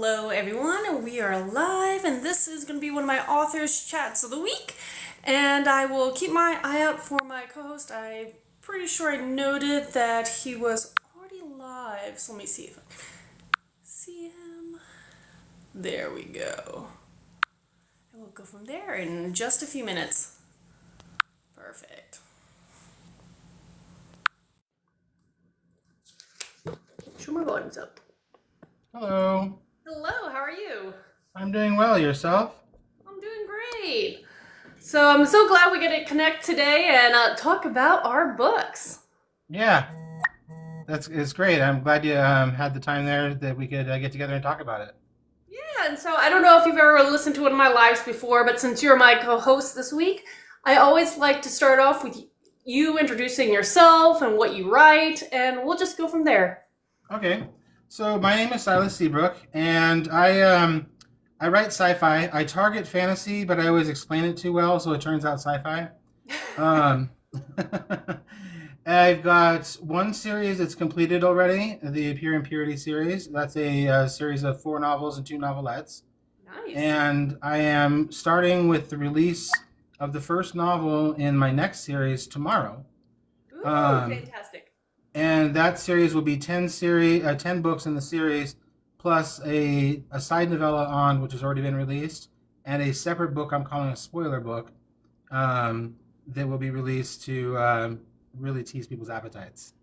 Hello everyone, we are live and this is going to be one of my authors chats of the week, and I will keep my eye out for my co-host. I'm pretty sure I noted that he was already live, so let me see if I can see him. There we go. And we'll go from there in just a few minutes. Perfect. Sure, my volume's up. Hello. Hello, how are you? I'm doing well. Yourself? I'm doing great. So I'm so glad we get to connect today and talk about our books. Yeah, it's great. I'm glad you had the time there that we could get together and talk about it. Yeah, and so I don't know if you've ever listened to one of my lives before, but since you're my co-host this week, I always like to start off with you introducing yourself and what you write, and we'll just go from there. Okay. So my name is Sylas Seabrook, and I write sci-fi. I target fantasy, but I always explain it too well, so it turns out sci-fi. Um, I've got one series that's completed already, the Pure Impurity series. That's a series of 4 novels and 2 novelettes. Nice. And I am starting with the release of the first novel in my next series tomorrow. Ooh, Um, fantastic. and that series will be 10 books in the series, plus a side novella on which has already been released, and a separate book I'm calling a spoiler book that will be released to really tease people's appetites.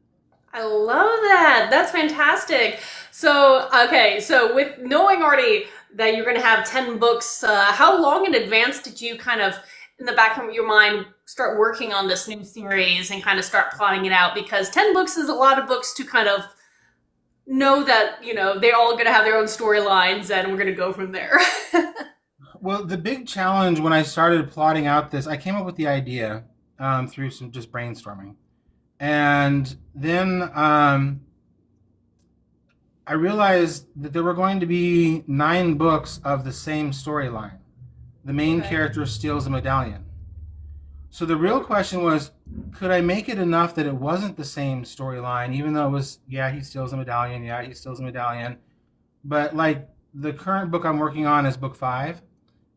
I love that. That's fantastic. So, okay, so with knowing already that you're going to have 10 books, how long in advance did you kind of, in the back of your mind, start working on this new series and kind of start plotting it out? Because 10 books is a lot of books to kind of know that, they're all going to have their own storylines and we're going to go from there. Well, the big challenge when I started plotting out this, I came up with the idea through some just brainstorming. And then I realized that there were going to be 9 books of the same storyline. The main Okay. character steals a medallion. So the real question was, could I make it enough that it wasn't the same storyline, even though it was, yeah, he steals a medallion, yeah, he steals a medallion. But like the current book I'm working on is book 5,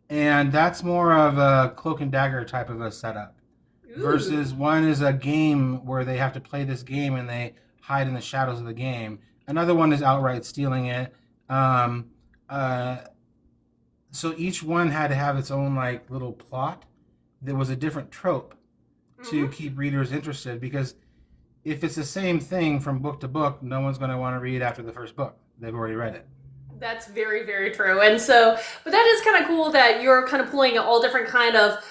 and that's more of a cloak and dagger type of a setup. Ooh. Versus one is a game where they have to play this game and they hide in the shadows of the game. Another one is outright stealing it. Um, uh, so each one had to have its own like little plot. There was a different trope to Hmm. keep readers interested, because if it's the same thing from book to book, no one's going to want to read after the first book. They've already read it. That's very, very true. And so, but that is kind of cool that you're kind of pulling all different kind of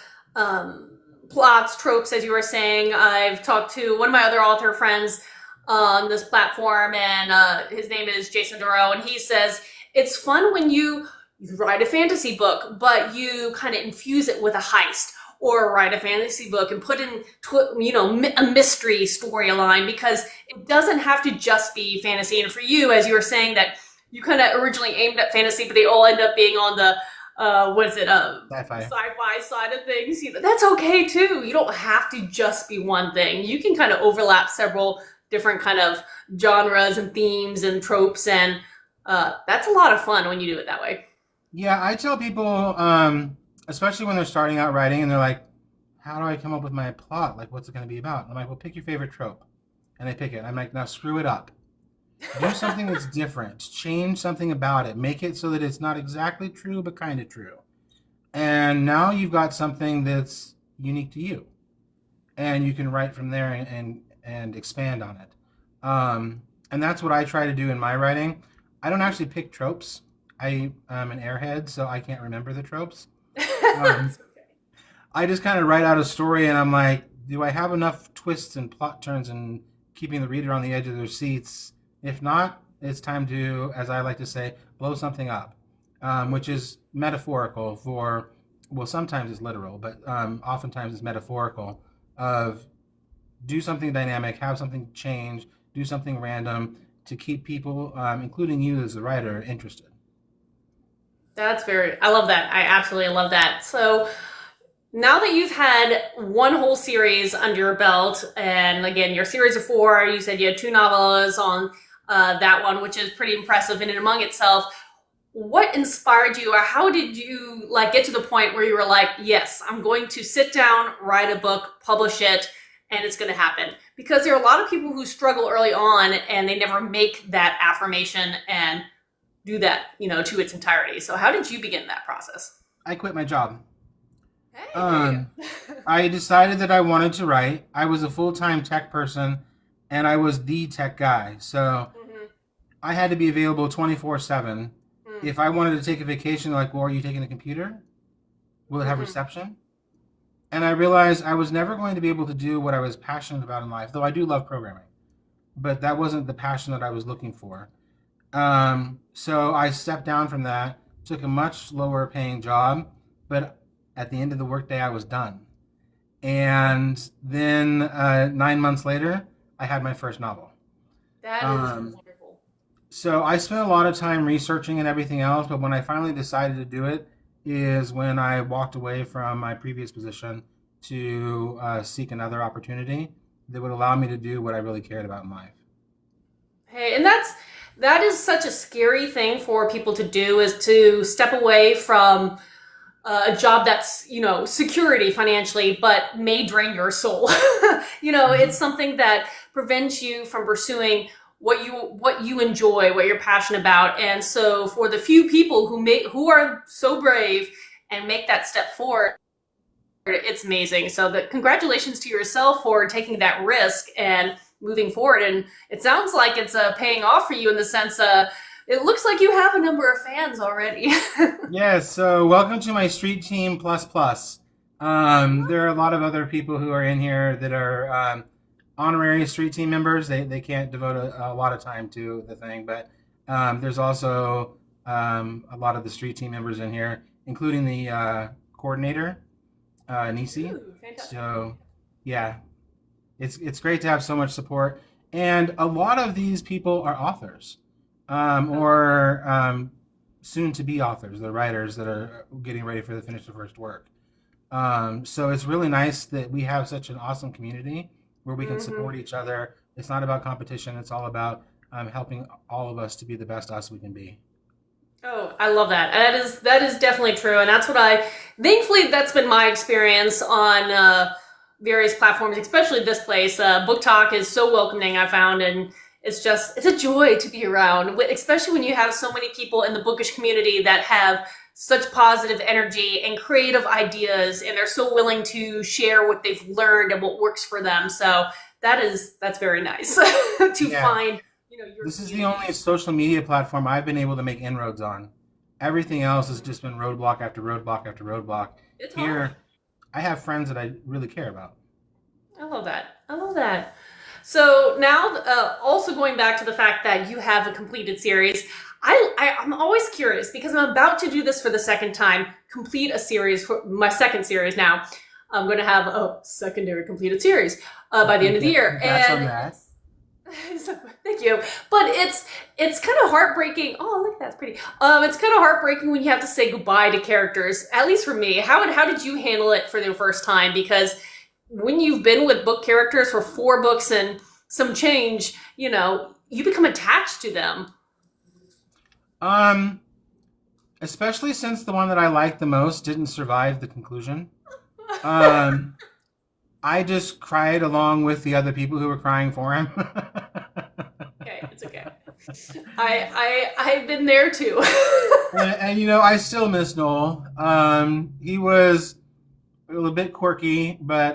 plots, tropes, as you were saying. I've talked to one of my other author friends on this platform, and his name is Jason Duro, and he says it's fun when you write a fantasy book, but you kind of infuse it with a heist, or write a fantasy book and put in a mystery storyline, because it doesn't have to just be fantasy. And for you, as you were saying, that you kind of originally aimed at fantasy, but they all end up being on the what is it, Sci-fi. sci-fi side of things. That's okay too. You don't have to just be one thing. You can kind of overlap several different kind of genres and themes and tropes, and that's a lot of fun when you do it that way. Yeah, I tell people, especially when they're starting out writing and they're like, how do I come up with my plot? Like, what's it going to be about? And I'm like, well, pick your favorite trope. And they pick it. I'm like, now screw it up. Do something that's different. Change something about it. Make it so that it's not exactly true, but kind of true. And now you've got something that's unique to you. And you can write from there and expand on it. And that's what I try to do in my writing. I don't actually pick tropes. I am an airhead, so I can't remember the tropes. Um, That's okay. I just kind of write out a story, and I'm like, do I have enough twists and plot turns and keeping the reader on the edge of their seats? If not, it's time to, as I like to say, blow something up, which is metaphorical for, well, sometimes it's literal, but oftentimes it's metaphorical, of do something dynamic, have something change, do something random to keep people, including you as the writer, interested. I love that. I absolutely love that. So now that you've had one whole series under your belt, and again, your series of four, you said you had 2 novellas on that one, which is pretty impressive in and among itself. what inspired you, or how did you like get to the point where you were like, yes, I'm going to sit down, write a book, publish it, and it's going to happen? Because there are a lot of people who struggle early on and they never make that affirmation and do that, to its entirety. So how did you begin that process? I quit my job. Hey, there you Um, go. I decided that I wanted to write. I was a full time tech person, and I was the tech guy. So Hmm. I had to be available 24/7. Mm. If I wanted to take a vacation, like, well, are you taking a computer? Will it have Hmm. reception? And I realized I was never going to be able to do what I was passionate about in life, though I do love programming. But that wasn't the passion that I was looking for. So I stepped down from that, took a much lower paying job, but at the end of the workday, I was done. And then 9 months later, I had my first novel. That is Um, wonderful. so I spent a lot of time researching and everything else, but when I finally decided to do it, is when I walked away from my previous position to seek another opportunity that would allow me to do what I really cared about in life. Hey, and that is such a scary thing for people to do, is to step away from a job that's security financially but may drain your soul. It's Mhm. something that prevents you from pursuing what you enjoy, what you're passionate about. And so for the few people who are so brave and make that step forward, it's amazing. So congratulations to yourself for taking that risk and moving forward. And it sounds like it's paying off for you, in the sense it looks like you have a number of fans already. Yes, so welcome to my Street Team Plus Plus. There are a lot of other people who are in here that are honorary Street Team members. They can't devote a lot of time to the thing, but there's also a lot of the Street Team members in here, including the coordinator, Nisi. Ooh, fantastic. So, yeah, it's great to have so much support, and a lot of these people are authors, Oh, or soon to be authors. They're writers that are getting ready for the finish their first work. So it's really nice that we have such an awesome community where we can hmm. support each other. It's not about competition. It's all about helping all of us to be the best us we can be. Oh, I love that. That is definitely true, and that's what I. Thankfully, that's been my experience on various platforms, especially this place. Book Talk is so welcoming, I found, and it's a joy to be around, especially when you have so many people in the bookish community that have such positive energy and creative ideas, and they're so willing to share what they've learned and what works for them. So that's very nice to Yeah, find your this is the community. only social media platform I've been able to make inroads on. Everything else has just been roadblock after roadblock after roadblock. It's hard. Here, I have friends that I really care about. I love that. I love that. So now, also going back to the fact that you have a completed series, I'm always curious because I'm about to do this for the second time, complete a series for my second series now. I'm going to have a secondary completed series by the end of the year, Congrats on and that. thank you. But it's kind of heartbreaking. Oh, look, that's pretty. It's kind of heartbreaking when you have to say goodbye to characters. At least for me, how did you handle it for the first time? Because when you've been with book characters for four books and some change, you become attached to them. Um, Especially since the one that I liked the most didn't survive the conclusion. Um, I just cried along with the other people who were crying for him. Okay, it's okay. I've been there too. And I still miss Noel. He was a little bit quirky, but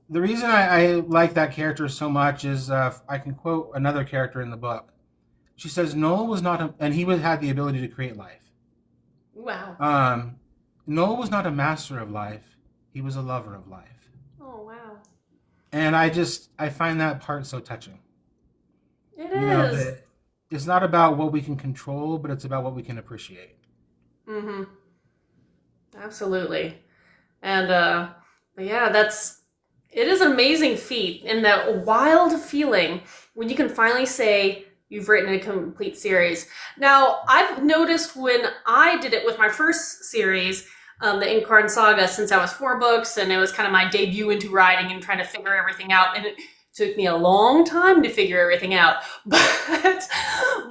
the reason I like that character so much is I can quote another character in the book. She says Noel was not, and he had the ability to create life. Wow. Um, Noel was not a master of life; he was a lover of life, Oh wow. and I find that part so touching. It is. That it's not about what we can control, but it's about what we can appreciate. Mm-hmm. Absolutely. And but yeah, it is an amazing feat, and that wild feeling when you can finally say you've written a complete series. Now, I've noticed when I did it with my first series, the Incarn Saga, since I was four books, and it was kind of my debut into writing and trying to figure everything out, and it took me a long time to figure everything out.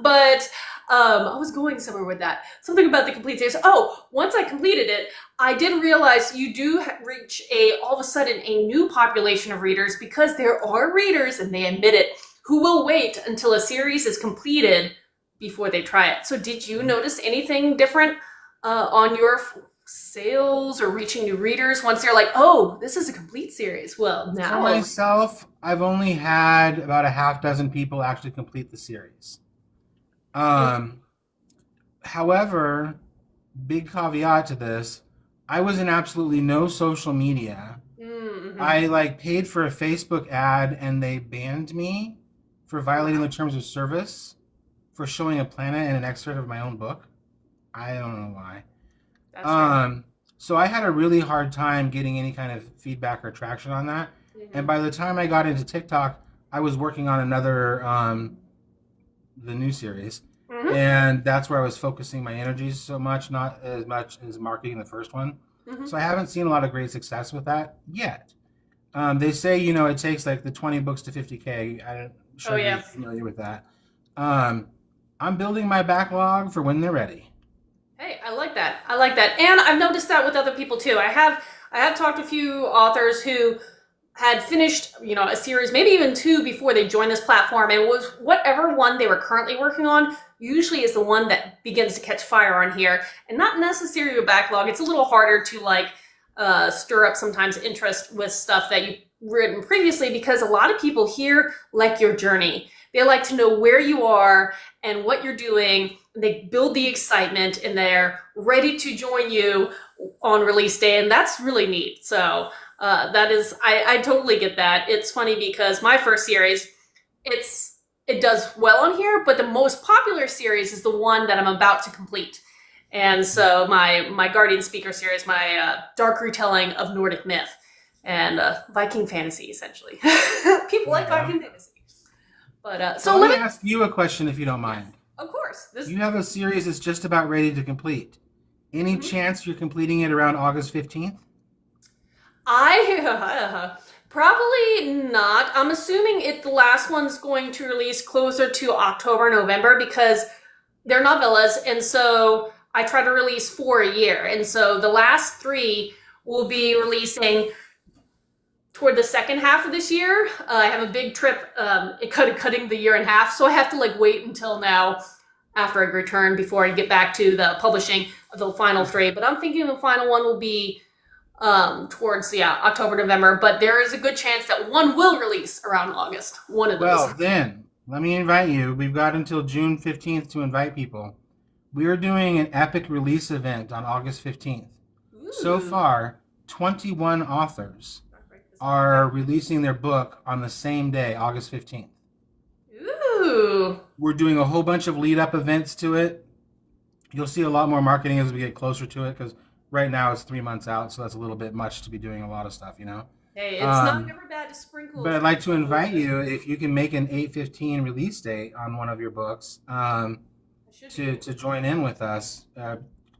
But I was going somewhere with that. Something about the complete series. Oh, once I completed it, I did realize you do reach all of a sudden a new population of readers, because there are readers, and they admit it, who will wait until a series is completed before they try it. So did you notice anything different on your sales or reaching new readers once they're like, oh, this is a complete series? Well, For now myself, I've only had about a half dozen people actually complete the series. However, big caveat to this, I was in absolutely no social media. Mm-hmm. I paid for a Facebook ad and they banned me for violating the terms of service for showing a planet and an excerpt of my own book. I don't know why. That's right. So I had a really hard time getting any kind of feedback or traction on that. Mm-hmm. And by the time I got into TikTok, I was working on another the new series. Mm-hmm. And that's where I was focusing my energies so much, not as much as marketing the first one. Mm-hmm. So I haven't seen a lot of great success with that yet. They say, it takes the 20 books to 50K. I'm sure you're familiar with that. I'm building my backlog for when they're ready. Hey, I like that. And I've noticed that with other people too. I have talked to a few authors who had finished, a series, maybe even two, before they joined this platform, and it was whatever one they were currently working on usually is the one that begins to catch fire on here, and not necessarily a backlog. It's a little harder to stir up sometimes interest with stuff that you've written previously, because a lot of people here like your journey. They like to know where you are and what you're doing. They build the excitement, and they're ready to join you on release day, and that's really neat. So I totally get that. It's funny because my first series, it does well on here, but the most popular series is the one that I'm about to complete. And so my Guardian Speaker series, my dark retelling of Nordic myth and Viking fantasy, essentially. People like Viking fantasy. But so let me ask you a question, if you don't mind. Of course. You have a series that's just about ready to complete. Any chance you're completing it around August 15th? Probably not. I'm assuming the last one's going to release closer to October, November, because they're novellas, and so I try to release 4 a year. And so the last 3 will be releasing toward the second half of this year. I have a big trip, cutting the year in half, so I have to wait until now after I return before I get back to the publishing of the final 3. But I'm thinking the final one will be towards October, November, but there is a good chance that one will release around August. One of those. Well, then let me invite you. We've got until June 15th to invite people. We are doing an epic release event on August 15th. Ooh. So far, 21 authors are releasing their book on the same day, August 15th. Ooh. We're doing a whole bunch of lead-up events to it. You'll see a lot more marketing as we get closer to it, because right now it's 3 months out, so that's a little bit much to be doing a lot of stuff, Hey, it's not ever bad to sprinkle. But I'd like to invite you, if you can make an 8/15 release date on one of your books, to join in with us.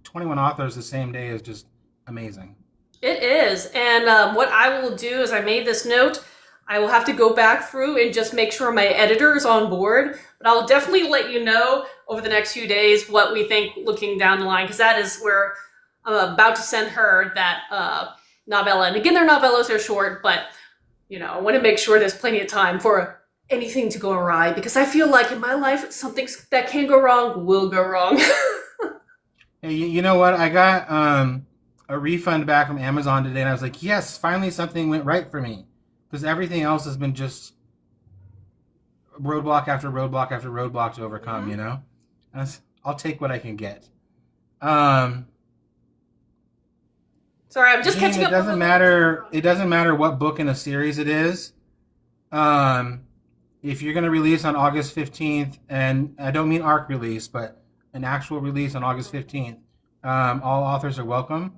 21 authors the same day is just amazing. It is. And what I will do is, I made this note. I will have to go back through and just make sure my editor is on board. But I'll definitely let you know over the next few days what we think looking down the line, because that is where I'm about to send her that novella. And again, their novellas are short, but I want to make sure there's plenty of time for anything to go awry, because I feel like in my life, something that can go wrong will go wrong. Hey, you know what? I got a refund back from Amazon today, and I was like, yes, finally something went right for me, because everything else has been just roadblock after roadblock after roadblock to overcome. I'll take what I can get. Sorry, I'm just catching up. It doesn't matter what book in a series it is. If you're going to release on August 15th, and I don't mean ARC release, but an actual release on August 15th, all authors are welcome.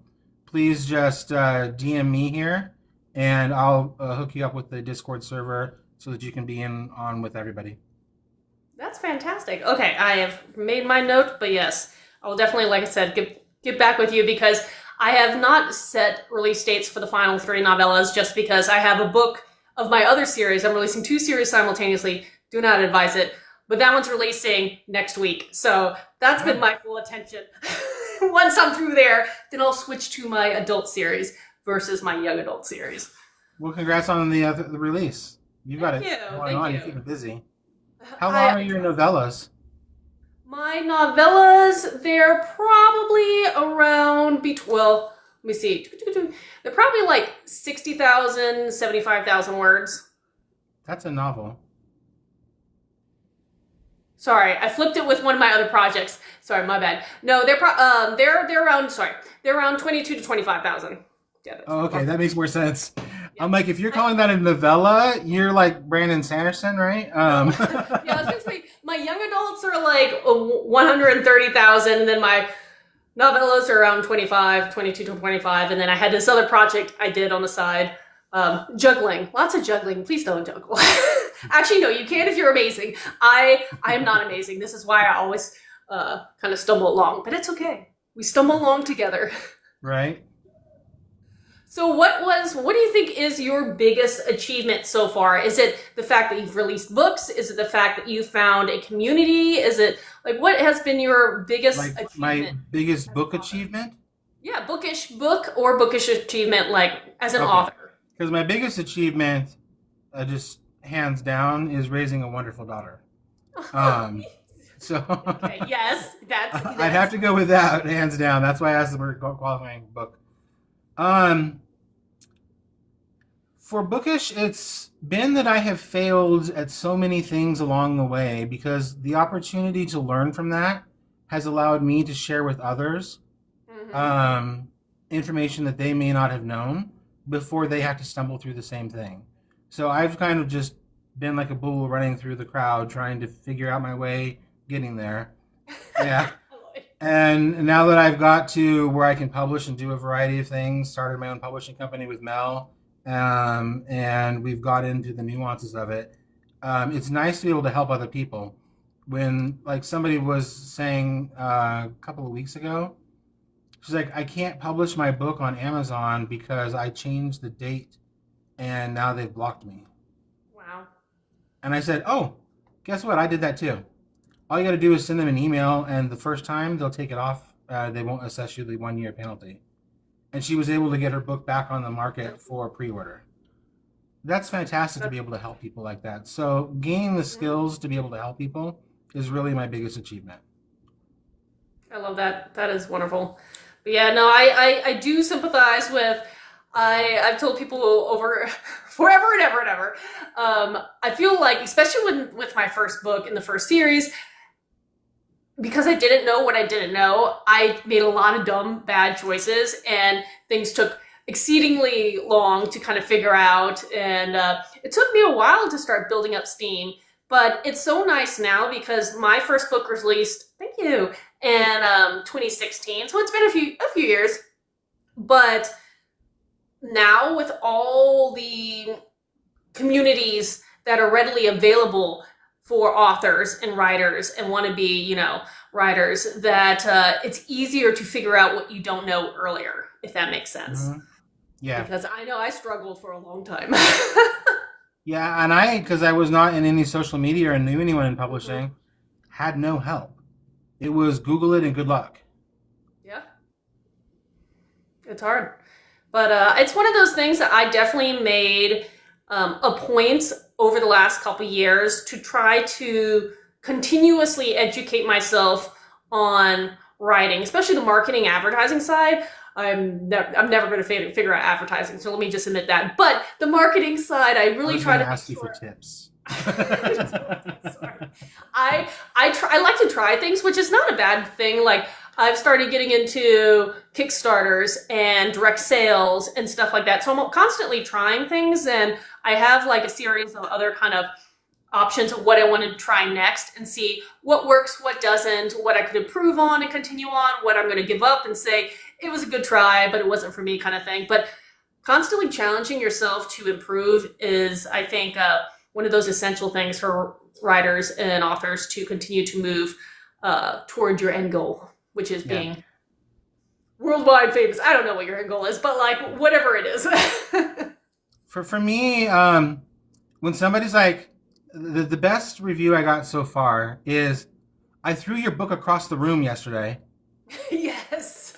Please just DM me here, and I'll hook you up with the Discord server so that you can be on with everybody. That's fantastic. Okay, I have made my note, but yes, I will definitely, like I said, get back with you, because I have not set release dates for the final 3 novellas, just because I have a book of my other series. I'm releasing 2 series simultaneously. Do not advise it. but that one's releasing next week. So that's been my full attention. Once I'm through there, then I'll switch to my adult series versus my young adult series. Well, congrats on the release. You got Thank it you. going Thank on. you. You're keeping busy. How long I are your novellas? My novellas, they're probably around well, let me see. They're probably like 60,000, 75,000 words. That's a novel. Sorry, I flipped it with one of my other projects. Sorry, my bad. No, they're around they're around 22 to 25,000. Yeah, Oh, okay, that makes more sense. yeah. I'm like, if you're calling that a novella, you're like Brandon Sanderson, right? Yeah, I was gonna say my young adults are like 130,000, and then my novellas are around 25, 22 to 25, and then I had this other project I did on the side, juggling. Lots of juggling. Please don't juggle. Actually, no, you can if you're amazing. I am not amazing. This is why I always kind of stumble along, but it's okay. We stumble along together. Right. So what do you think is your biggest achievement so far? Is it the fact that you've released books? Is it the fact that you found a community? Is it like what has been your biggest Like my achievement biggest as an book author? achievement? Yeah, bookish achievement like as an Okay. author. Because my biggest achievement, just hands down, is raising a wonderful daughter. Um, so Okay, yes, I'd have to go with that, hands down. That's why I asked for a qualifying book. Um, for bookish, it's been that I have failed at so many things along the way because the opportunity to learn from that has allowed me to share with others hmm um, information that they may not have known before they have to stumble through the same thing. So I've kind of just been like a bull running through the crowd, trying to figure out my way getting there. Yeah. I love it. And now that I've got to where I can publish and do a variety of things, started my own publishing company with Mel, and we've got into the nuances of it. It's nice to be able to help other people. When like somebody was saying a couple of weeks ago, she's like, I can't publish my book on Amazon because I changed the date and now they've blocked me. Wow. And I said, oh, guess what? I did that too. All you got to do is send them an email, and the first time they'll take it off. They won't assess you the 1 year penalty. And she was able to get her book back on the market for pre-order. That's fantastic to be able to help people like that. So gaining the skills to be able to help people is really my biggest achievement. I love that. That is wonderful. But yeah, no, I do sympathize with. I've told people over forever and ever and ever. I feel like, especially with my first book in the first series, because I didn't know what I didn't know, I made a lot of dumb, bad choices, and things took exceedingly long to kind of figure out. And it took me a while to start building up steam. But it's so nice now because my first book was released, thank you, in 2016. So it's been a few years. But now with all the communities that are readily available for authors and writers and want to be, writers, that it's easier to figure out what you don't know earlier, if that makes sense. Mm-hmm. Yeah. Because I know I struggled for a long time. Yeah, and because I was not in any social media or knew anyone in Mhm. publishing, had no help. It was Google it and good luck. Yeah, it's hard. But it's one of those things that I definitely made a point over the last couple years to try to continuously educate myself on writing, especially the marketing advertising side. I'm never going to figure out advertising, so let me just admit that. But the marketing side, I I really was try going to to make ask you for sure. tips. Sorry. I like to try things, which is not a bad thing. Like I've started getting into Kickstarters and direct sales and stuff like that. So I'm constantly trying things, and I have like a series of other kind of options of what I want to try next and see what works, what doesn't, what I could improve on and continue on, what I'm going to give up and say it was a good try, but it wasn't for me kind of thing. But constantly challenging yourself to improve is, I think, one of those essential things for writers and authors to continue to move toward your end goal, which is Yeah. being worldwide famous. I don't know what your end goal is, but like whatever it is. For me, when somebody's like, The best review I got so far is I threw your book across the room yesterday. Yes.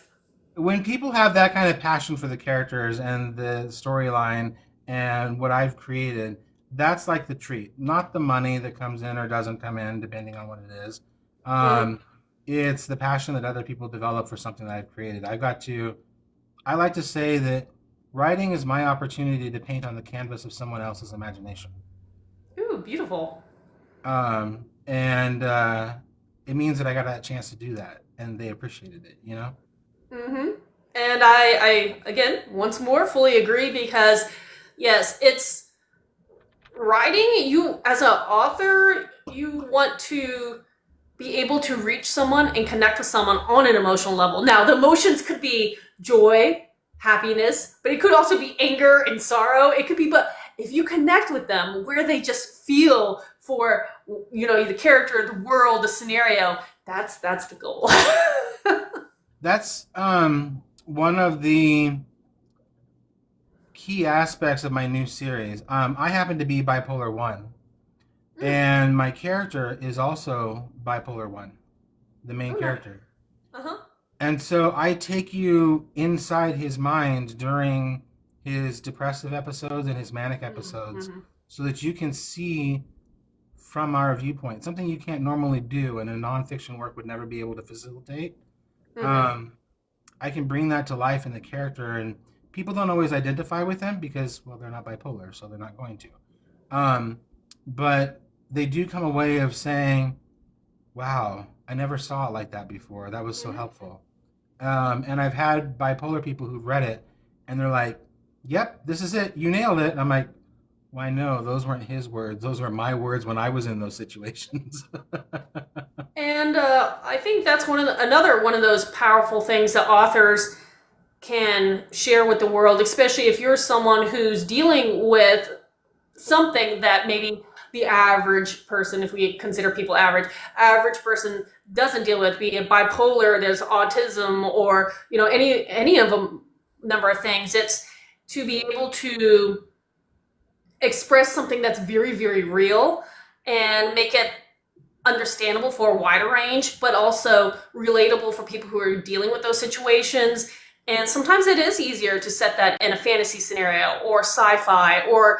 When people have that kind of passion for the characters and the storyline and what I've created, that's like the treat, not the money that comes in or doesn't come in, depending on what it is. Mhm. Um, it's the passion that other people develop for something that I've created. I like to say that writing is my opportunity to paint on the canvas of someone else's imagination. Ooh, beautiful. And it means that I got that chance to do that, and they appreciated it. You know. Hmm. And I again, once more, fully agree because, yes, it's writing. You, as an author, you want to be able to reach someone and connect with someone on an emotional level. Now, the emotions could be joy, happiness, but it could also be anger and sorrow. It could be, but if you connect with them where they just feel for, the character, the world, the scenario, that's the goal. That's one of the key aspects of my new series. I happen to be bipolar one, Mm, and my character is also bipolar one, the main oh, nice. character. Uh-huh. And so I take you inside his mind during his depressive episodes and his manic episodes Mm-hmm. so that you can see from our viewpoint something you can't normally do and a nonfiction work would never be able to facilitate. Mm-hmm. Um, I can bring that to life in the character, and people don't always identify with them because, well, they're not bipolar, so they're not going to. But they do come away of saying, "Wow, I never saw it like that before. That was so Mm-hmm. helpful." And I've had bipolar people who've read it, and they're like, "Yep, this is it. You nailed it." And I'm like, "Why no? Those weren't his words. Those were my words when I was in those situations." And I think that's another one of those powerful things that authors can share with the world, especially if you're someone who's dealing with something that maybe the average person, if we consider people average person doesn't deal with, be it bipolar, there's autism, or any of a number of things. It's to be able to express something that's very, very real and make it understandable for a wider range, but also relatable for people who are dealing with those situations. And sometimes it is easier to set that in a fantasy scenario or sci-fi or,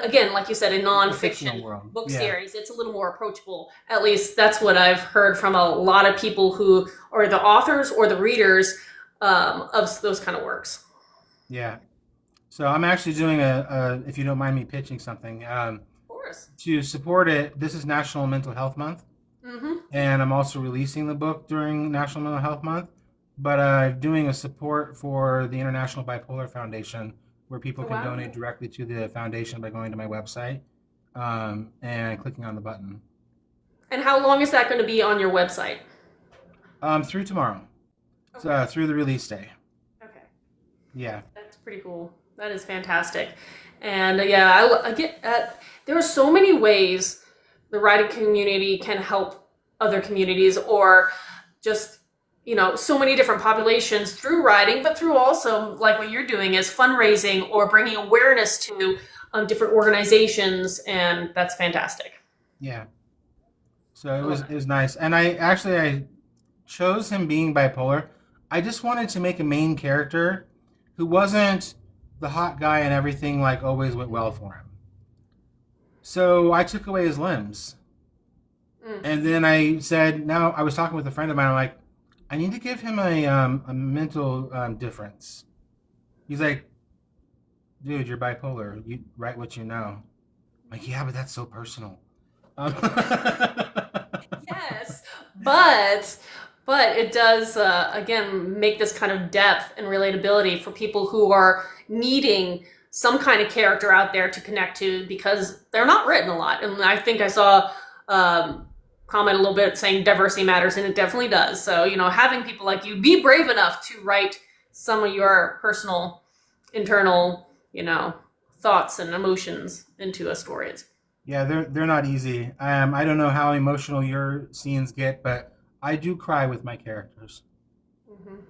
again, like you said, a A fictional nonfiction world. book Yeah. series. It's a little more approachable. At least that's what I've heard from a lot of people who are the authors or the readers of those kind of works. Yeah. So I'm actually doing if you don't mind me pitching something, Of course. to support it. This is National Mental Health Month, Mm-hmm. and I'm also releasing the book during National Mental Health Month. But doing a support for the International Bipolar Foundation, where people Oh, can wow. donate directly to the foundation by going to my website and clicking on the button. And how long is that going to be on your website? Through tomorrow, so, Okay. through the release day. Okay. Yeah, That's pretty cool. That is fantastic. And yeah, I get there are so many ways the writing community can help other communities or just so many different populations through writing, but through also like what you're doing is fundraising or bringing awareness to different organizations, and that's fantastic. yeah. So I love it was nice, and I chose him being bipolar. I just wanted to make a main character who wasn't the hot guy and everything like always went well for him. So I took away his limbs. it. Mm. And then I said, now I was talking with a friend of mine. I'm like, I need to give him a mental difference. He's like, dude, you're bipolar. You write what you know. I'm like, yeah, but that's so personal. Um, Yes, but it does again make this kind of depth and relatability for people who are needing some kind of character out there to connect to because they're not written a lot. And I think I saw comment a little bit saying diversity matters, and it definitely does. So having people like you be brave enough to write some of your personal, internal, thoughts and emotions into a story. It's yeah, they're not easy. I don't know how emotional your scenes get, but I do cry with my characters. Mhm.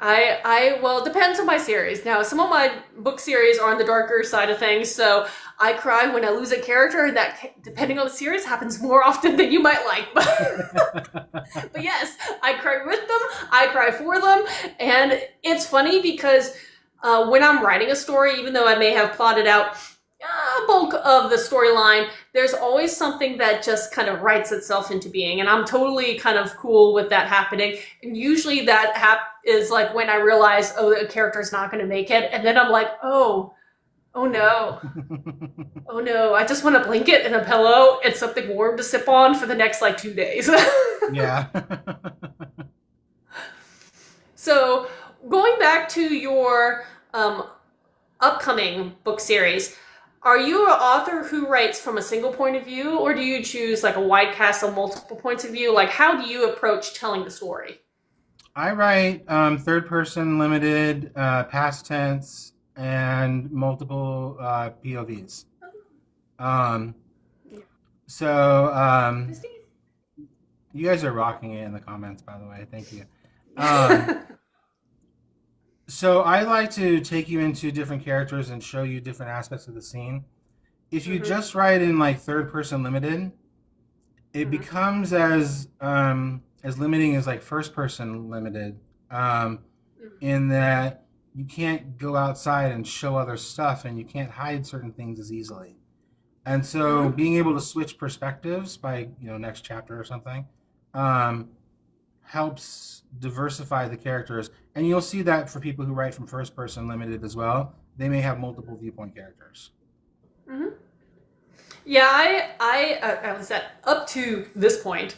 Well, it depends on my series. Now, some of my book series are on the darker side of things, so I cry when I lose a character, and that, depending on the series, happens more often than you might like. But yes, I cry with them, I cry for them, and it's funny because when I'm writing a story, even though I may have plotted out a bulk of the storyline, there's always something that just kind of writes itself into being, and I'm totally kind of cool with that happening. And usually that is like when I realize, oh, the character's not going to make it, and then I'm like, oh no, oh no, I just want a blanket and a pillow and something warm to sip on for the next like 2 days. Yeah. So going back to your upcoming book series, are you an author who writes from a single point of view, or do you choose like a wide cast of multiple points of view? Like, how do you approach telling the story? I write third person limited, past tense, and multiple POVs. Um, so you guys are rocking it in the comments, by the way. Thank you. So I like to take you into different characters and show you different aspects of the scene. If you just write in like third person limited, it becomes as limiting as like first person limited, in that you can't go outside and show other stuff, and you can't hide certain things as easily. And so being able to switch perspectives by next chapter or something, helps diversify the characters. And you'll see that for people who write from first person limited as well, they may have multiple viewpoint characters. Yeah, I was at up to this point.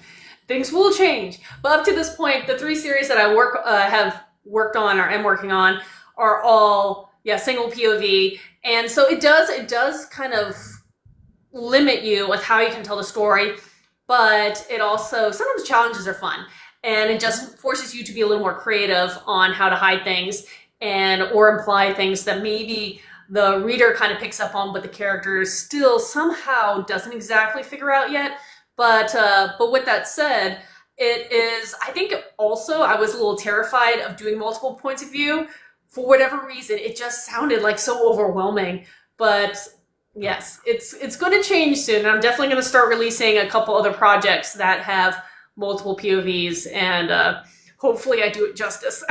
Things will change, but up to this point, the 3 series that I have worked on or am working on are all single POV, and so it does kind of limit you with how you can tell the story, but it also sometimes challenges are fun, and it just forces you to be a little more creative on how to hide things and or imply things that maybe the reader kind of picks up on, but the character still somehow doesn't exactly figure out yet. But with that said, it is. I think also I was a little terrified of doing multiple points of view for whatever reason. It just sounded like so overwhelming. But yes, it's going to change soon. And I'm definitely going to start releasing a couple other projects that have multiple POVs, and hopefully I do it justice.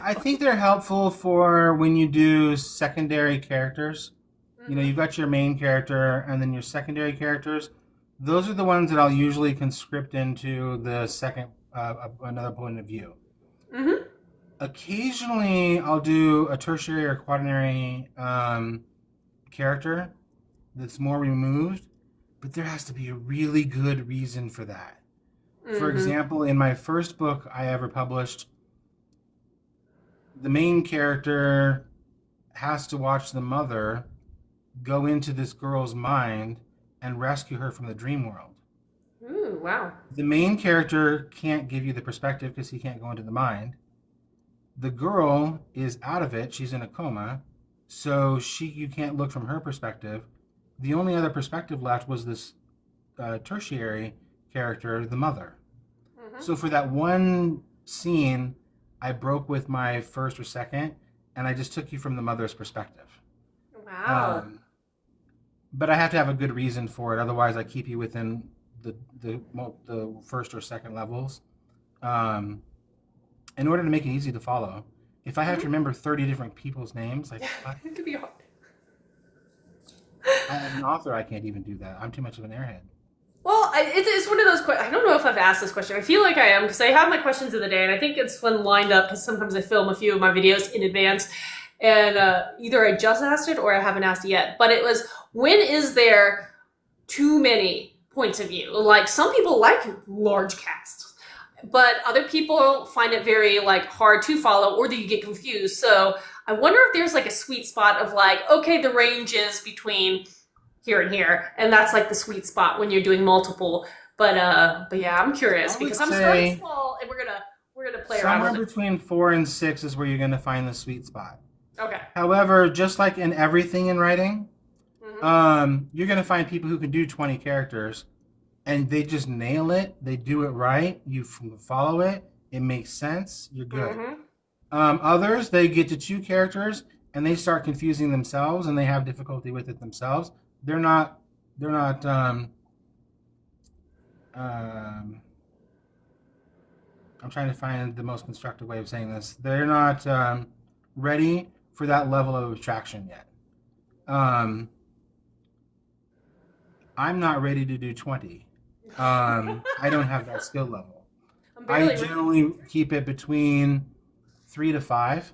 I think they're helpful for when you do secondary characters. You've got your main character and then your secondary characters. Those are the ones that I'll usually conscript into the second, another point of view. Occasionally, I'll do a tertiary or quaternary character that's more removed, but there has to be a really good reason for that. For example, in my first book I ever published, the main character has to watch the mother go into this girl's mind and rescue her from the dream world. Ooh, wow. The main character can't give you the perspective because he can't go into the mind. The girl is out of it. She's in a coma. So you can't look from her perspective. The only other perspective left was this tertiary character, the mother. So for that one scene, I broke with my first or second, and I just took you from the mother's perspective. Wow. But I have to have a good reason for it. Otherwise, I keep you within the first or second levels. In order to make it easy to follow. If I have to remember 30 different people's names, like it could be hard. As an author, I can't even do that. I'm too much of an airhead. Well, it's one of those questions. I don't know if I've asked this question. I feel like I am, because I have my questions of the day, and I think it's one lined up because sometimes I film a few of my videos in advance, and either I just asked it or I haven't asked it yet. But it was, when is there too many points of view? Like, some people like large casts, but other people find it very hard to follow, or do you get confused? So I wonder if there's a sweet spot of okay, the range is between here and here, and that's the sweet spot when you're doing multiple. But yeah, I'm curious because I'm starting small, and we're gonna play around with it. Somewhere between 4 and 6 is where you're gonna find the sweet spot. Okay. However, just like in everything in writing, you're gonna find people who can do 20 characters, and they just nail it. They do it right. You follow it. It makes sense. You're good. Others, they get to two characters and they start confusing themselves and they have difficulty with it themselves. They're not. They're not. Um, I'm trying to find the most constructive way of saying this. They're not ready for that level of abstraction yet. Um, I'm not ready to do 20. I don't have that skill level. I'm I barely. generally keep it between 3 to 5.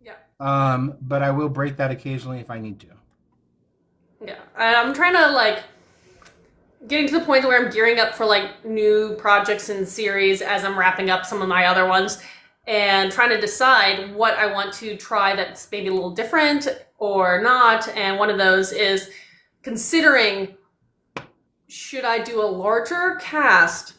Yeah. But I will break that occasionally if I need to. Yeah. I'm trying to like getting to the point where I'm gearing up for like new projects and series as I'm wrapping up some of my other ones and trying to decide what I want to try that's maybe a little different or not. And one of those is considering should I do a larger cast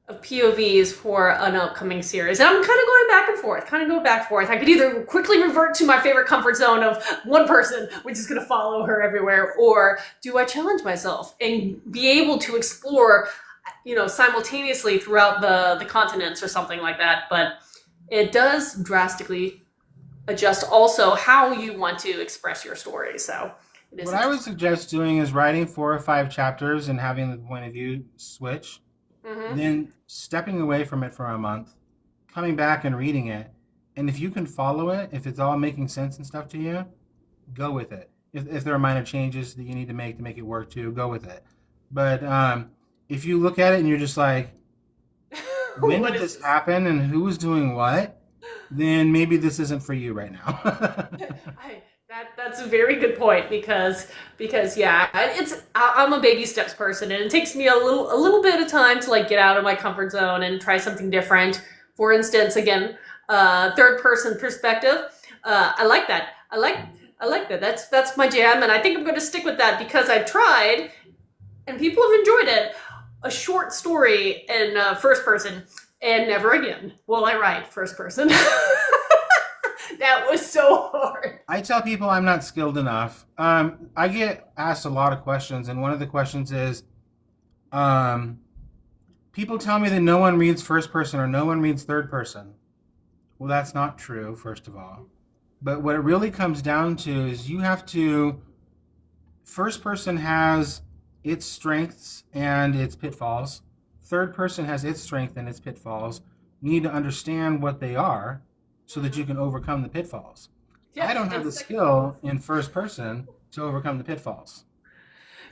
of POVs for an upcoming series. And I'm kind of going back and forth, I could either quickly revert to my favorite comfort zone of one person, which is going to follow her everywhere, or do I challenge myself and be able to explore, simultaneously throughout the continents or something like that. But it does drastically adjust also how you want to express your story. So it is What I would interesting. suggest doing is writing 4 or 5 chapters and having the point of view switch, Mm-hmm. then stepping away from it for a month, coming back and reading it. And if you can follow it, if it's all making sense and stuff to you, go with it. If there are minor changes that you need to make it work too, go with it. But if you look at it and you're just like, when What did is this this? happen and who was doing what, then maybe this isn't for you right now. That's a very good point because yeah, I'm a baby steps person and it takes me a little bit of time to like get out of my comfort zone and try something different. For instance, again, third person perspective. I like that. I like that. That's my jam, and I think I'm going to stick with that because I've tried and people have enjoyed it. A short story in first person, and never again will I write first person. That was so hard. I tell people I'm not skilled enough. I get asked a lot of questions, and one of the questions is, um, people tell me that no one reads first person or no one reads third person. Well, that's not true, first of all. But what it really comes down to is you have to, first person has its strengths and its pitfalls. Third person has its strength and its pitfalls. You need to understand what they are so that you can overcome the pitfalls. Yeah, I don't have and the second. skill in first person to overcome the pitfalls.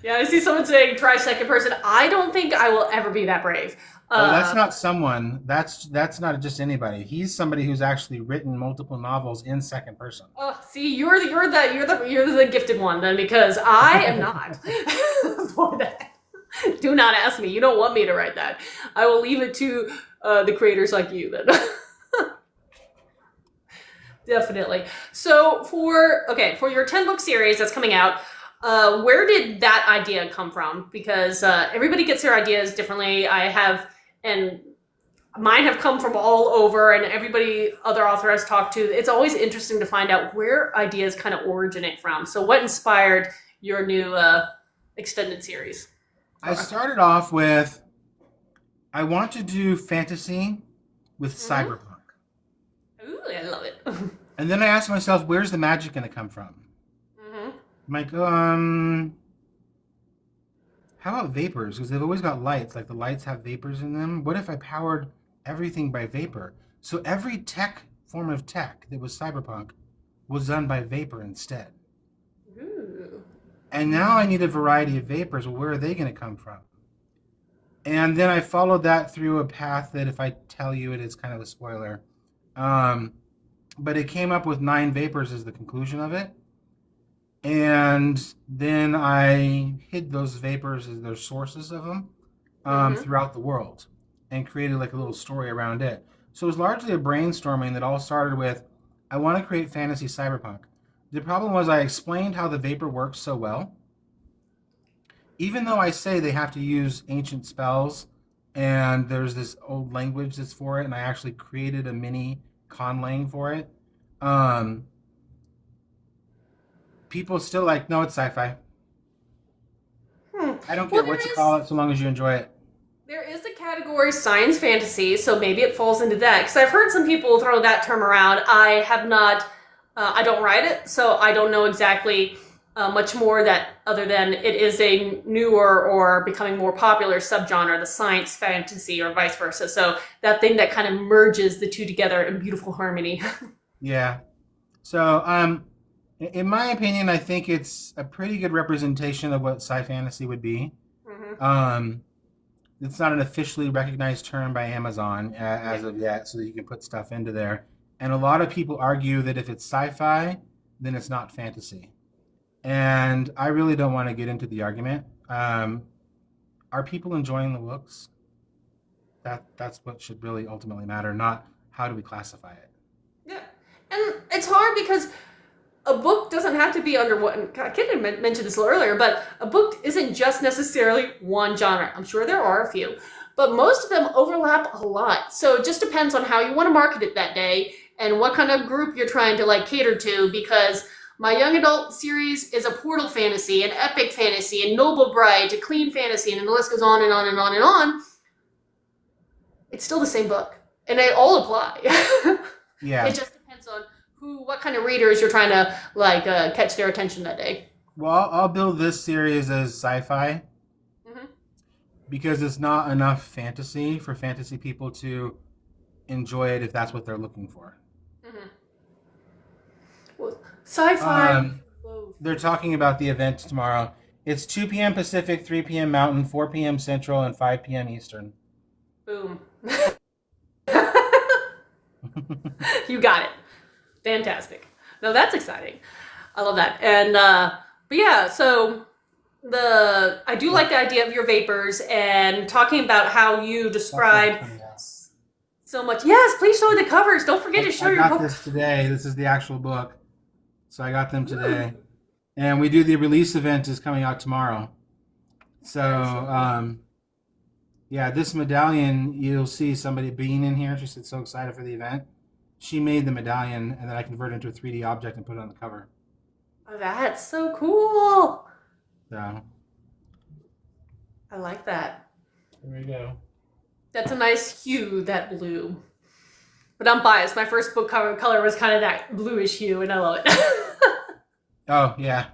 Yeah, I see someone saying try second person. I don't think I will ever be that brave. Oh, that's Uh, not someone. That's not just anybody. He's somebody who's actually written multiple novels in second person. see, you're the gifted one then because I am not for that. Do not ask me. You don't want me to write that. I will leave it to the creators like you then. Definitely. So for your 10 book series that's coming out, where did that idea come from? Because everybody gets their ideas differently. And mine have come from all over, and everybody other author has talked to. It's always interesting to find out where ideas kind of originate from. So what inspired your new extended series? I started off with I want to do fantasy with Mm-hmm. cyberpunk. Ooh, I love it. And then I asked myself, where's the magic going to come from? Mm-hmm. I'm like, how about vapors? Because they've always got lights. Like the lights have vapors in them. What if I powered everything by vapor? So every form of tech that was cyberpunk was done by vapor instead. Ooh. And now I need a variety of vapors. Well, where are they going to come from? And then I followed that through a path that, if I tell you it, is kind of a spoiler. Um, but it came up with 9 vapors as the conclusion of it. And then I hid those vapors as their sources of them Mm-hmm. throughout the world and created like a little story around it. So it was largely a brainstorming that all started with I want to create fantasy cyberpunk. The problem was I explained how the vapor works so well. Even though I say they have to use ancient spells and there's this old language that's for it, and I actually created a mini conlang for it, um, people still like, no, it's sci fi. Hmm. I don't Well, care what you call it so long as you enjoy it. there is a category science fantasy, so maybe it falls into that. Because I've heard some people throw that term around. I have not, I don't write it, so I don't know exactly much more that other than it is a newer or becoming more popular subgenre, the science fantasy or vice versa. So that thing that kind of merges the two together in beautiful harmony. Yeah. So, in my opinion, I think it's a pretty good representation of what sci fantasy would be. Hmm. Um, it's not an officially recognized term by Amazon Yeah. as of yet, so that you can put stuff into there. And a lot of people argue that if it's sci-fi, then it's not fantasy. And I really don't want to get into the argument. Are people enjoying the books? That's what should really ultimately matter, not how do we classify it. Yeah. And it's hard because a book doesn't have to be under one. I can't mention this a little earlier, but a book isn't just necessarily one genre. I'm sure there are a few, but most of them overlap a lot. So it just depends on how you want to market it that day and what kind of group you're trying to like cater to. Because my young adult series is a portal fantasy, an epic fantasy, a noble bride, a clean fantasy, and the list goes on and on and on and on. It's still the same book, and they all apply. Yeah. It just depends on what kind of readers you're trying to like catch their attention that day. Well, I'll build this series as sci-fi Hmm. because it's not enough fantasy for fantasy people to enjoy it if that's what they're looking for. Hmm. Well, sci-fi. Um, they're talking about the event tomorrow. It's 2 p.m. Pacific, 3 p.m. Mountain, 4 p.m. Central, and 5 p.m. Eastern. Boom. You got it. Fantastic. No, that's exciting. I love that. And but yeah, so I do like the idea of your vapors and talking about how you describe so much. Yes, please show the covers. Don't forget to show I your got book. this today. This is the actual book. So I got them today. And we do the release event is coming out tomorrow. So, yeah, this medallion, you'll see somebody being in here. She said so excited for the event. She made the medallion, and then I converted it into a 3D object and put it on the cover. Oh, that's so cool. So I like that. there we go. That's a nice hue, that blue. But I'm biased. My first book cover color was kind of that bluish hue, and I love it. Oh yeah.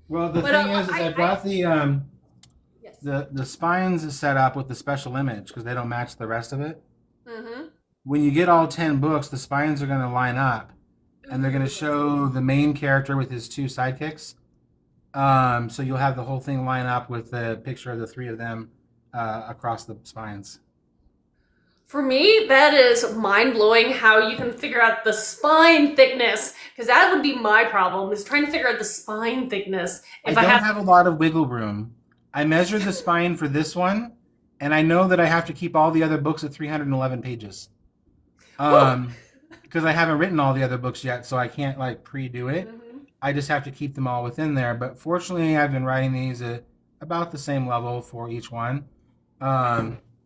Well, the But thing is I brought yes. the spines set up with the special image because they don't match the rest of it. Mm-hmm. When you get all 10 books, the spines are going to line up, and they're going to show the main character with his two sidekicks. So you'll have the whole thing line up with the picture of the three of them across the spines. For me, that is mind-blowing how you can figure out the spine thickness, because that would be my problem, is trying to figure out the spine thickness. I don't have a lot of wiggle room. I measured the spine for this one, and I know that I have to keep all the other books at 311 pages. Because I haven't written all the other books yet, so I can't like pre-do it. Mm-hmm. I just have to keep them all within there. But fortunately, I've been writing these at about the same level for each one.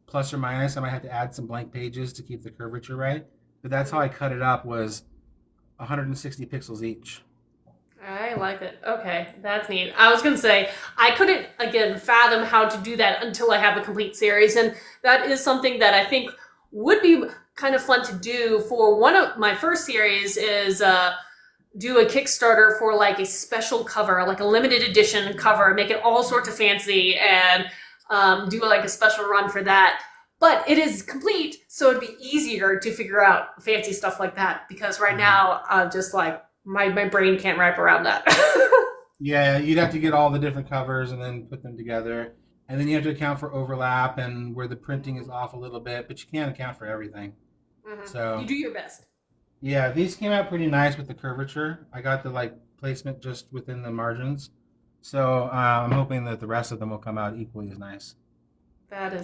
Plus or minus, I might have to add some blank pages to keep the curvature right. But that's how I cut it up, was 160 pixels each. I like it. Okay, that's neat. I was going to say, I couldn't, again, fathom how to do that until I have a complete series. And that is something that I think would be kind of fun to do for one of my first series is do a Kickstarter for like a special cover, like a limited edition cover, make it all sorts of fancy and do like a special run for that. But it is complete, so it'd be easier to figure out fancy stuff like that because right now I'm just like, my brain can't wrap around that. Yeah, you'd have to get all the different covers and then put them together. And then you have to account for overlap and where the printing is off a little bit, but you can't account for everything. Mm-hmm. So You do your best. yeah, these came out pretty nice with the curvature. I got the like placement just within the margins. So I'm hoping that the rest of them will come out equally as nice. That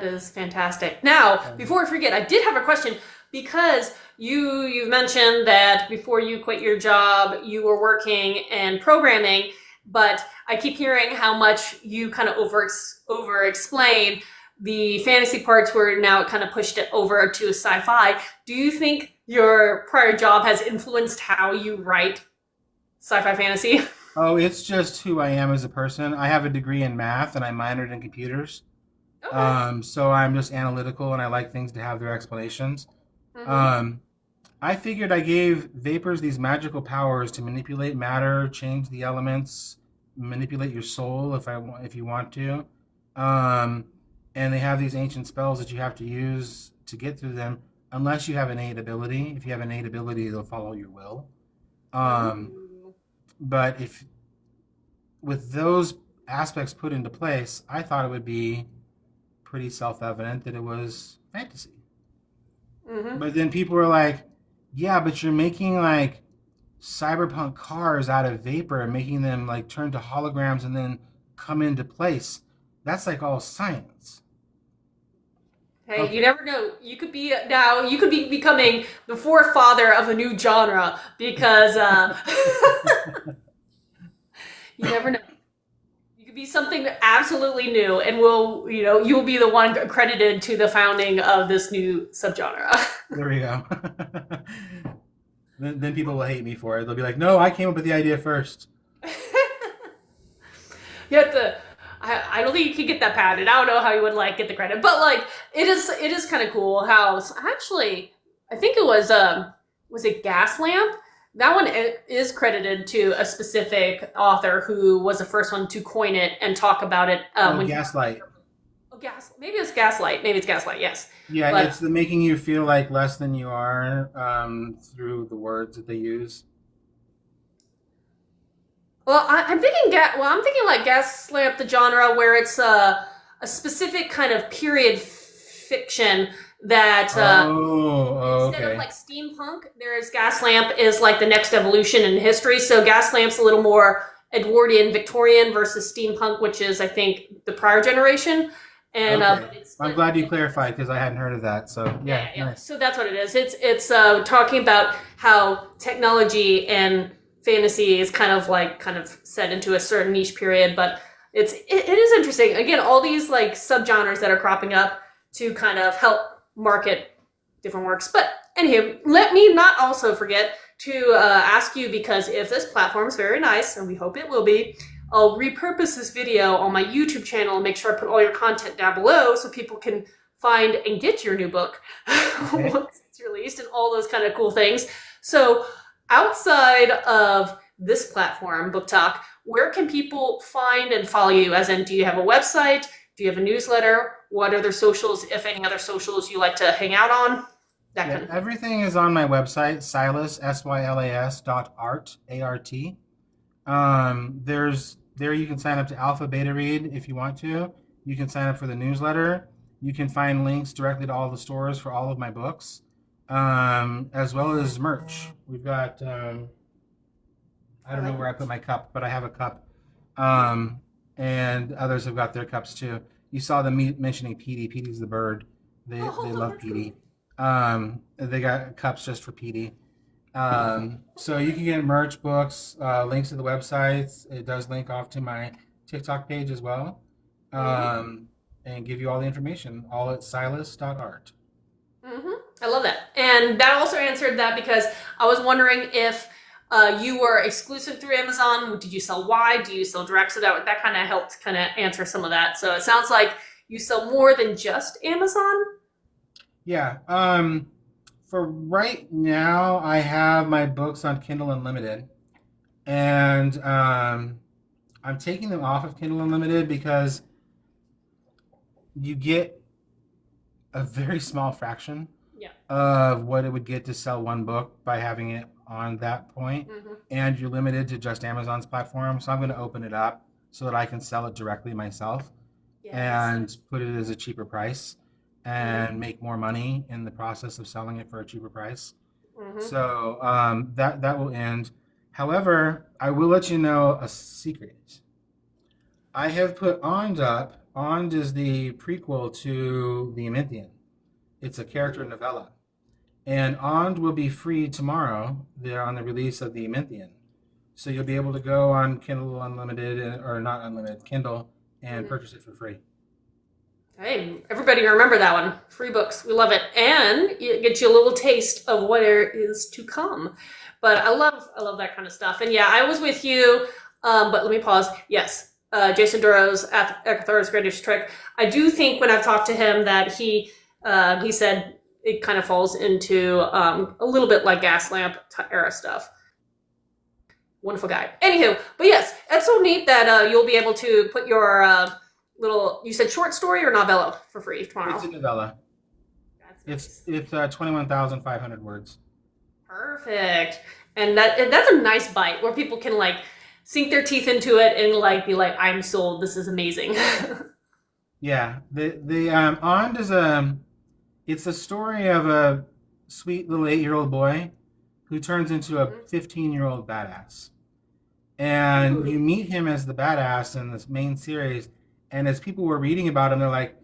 is fantastic. Now, before I forget, I did have a question because you've mentioned that before you quit your job, you were working and programming, but I keep hearing how much you kind of over explain the fantasy parts where now it kind of pushed it over to sci-fi. Do you think your prior job has influenced how you write sci-fi fantasy? Oh, it's just who I am as a person. I have a degree in math and I minored in computers. Okay. So I'm just analytical and I like things to have their explanations. Mm-hmm. Um, I figured I gave vapors these magical powers to manipulate matter, change the elements, manipulate your soul if you want to. Um, and they have these ancient spells that you have to use to get through them, unless you have innate ability. If you have innate ability, they'll follow your will. Um, Ooh. but if with those aspects put into place, I thought it would be pretty self-evident that it was fantasy. Mm-hmm. But then people were like, "Yeah, but you're making like cyberpunk cars out of vapor and making them like turn to holograms and then come into place. That's like all science." Hey, you Okay. never know. You could be becoming the forefather of a new genre because you never know. You could be something absolutely new, and you'll be the one credited to the founding of this new subgenre. There we go. Then people will hate me for it. They'll be like, "No, I came up with the idea first." You have to. I don't think you can get that patent. I don't know how you would like get the credit, but like it is kind of cool how actually I think it was it Gas Lamp. That one is credited to a specific author who was the first one to coin it and talk about it Oh, when he gaslight. oh gas maybe it's Gaslight, maybe it's Gaslight, yes, Yeah, but it's the making you feel like less than you are through the words that they use. I'm thinking I'm thinking like Gaslamp the genre where it's a specific kind of period fiction that Oh, instead of okay. like steampunk, there's Gaslamp is like the next evolution in history. So Gaslamp's a little more Edwardian, Victorian versus steampunk, which is I think the prior generation. And Okay. but it's I'm split. glad you clarified because I hadn't heard of that. So, Yeah, yeah, yeah. nice. So that's what it is. It's talking about how technology and fantasy is kind of set into a certain niche period, but it is interesting. Again, all these like subgenres that are cropping up to kind of help market different works. But anywho, let me not also forget to ask you because if this platform is very nice, and we hope it will be, I'll repurpose this video on my YouTube channel and make sure I put all your content down below so people can find and get your new book Okay. once it's released and all those kind of cool things. So, outside of this platform, Book Talk, where can people find and follow you? As in, do you have a website? Do you have a newsletter? What other socials, if any other socials you like to hang out on? That Yeah, kind of thing. everything is on my website, Sylas, Sylas dot art, A-R-T. There you can sign up to Alpha Beta Read if you want to. You can sign up for the newsletter. You can find links directly to all the stores for all of my books, as well as merch. We've got I I don't know like where I merch. put my cup, but I have a cup. Um, and others have got their cups too. You saw them mentioning Petey. Petey's the bird. They Oh, love that's cool. Petey. They got cups just for Petey. So you can get merch, books, links to the websites. It does link off to my TikTok page as well, Mm-hmm. and give you all the information, all at silas.art. Mm-hmm. I love that. And that also answered that because I was wondering if you were exclusive through Amazon. Did you sell wide? Do you sell direct? So that kind of helped kind of answer some of that. So it sounds like you sell more than just Amazon. Yeah. For right now, I have my books on Kindle Unlimited, and I'm taking them off of Kindle Unlimited because you get a very small fraction Yeah. of what it would get to sell one book by having it on that point, Mm-hmm. and you're limited to just Amazon's platform. So I'm going to open it up so that I can sell it directly myself Yes. and put it as a cheaper price Mm-hmm. and make more money in the process of selling it for a cheaper price. Mm-hmm. So that will end. However, I will let you know a secret. I have put Ond up. Ond is the prequel to The Emintian. It's a character novella. And Ond will be free tomorrow there on the release of The Emintian. So you'll be able to go on Kindle Unlimited, or not Unlimited, Kindle, and Mm-hmm. purchase it for free. Hey, everybody remember that one. Free books. We love it. And it gets you a little taste of what is to come. But I love that kind of stuff. And yeah, I was with you. But let me pause. Yes. Jason Duro's Eckathor's Greatest Trick. I do think when I've talked to him that he said it kind of falls into a little bit like Gaslamp era stuff. Wonderful guy. Anywho, but yes, it's so neat that you'll be able to put your little, you said short story or novella for free tomorrow. It's a novella. That's nice. It's 21,500 words. Perfect. And that's a nice bite where people can like sink their teeth into it and like be like, I'm sold. This is amazing. Yeah, the Ond is it's the story of a sweet little 8-year-old boy who turns into a 15-year-old badass. And you meet him as the badass in this main series, and as people were reading about him, they're like,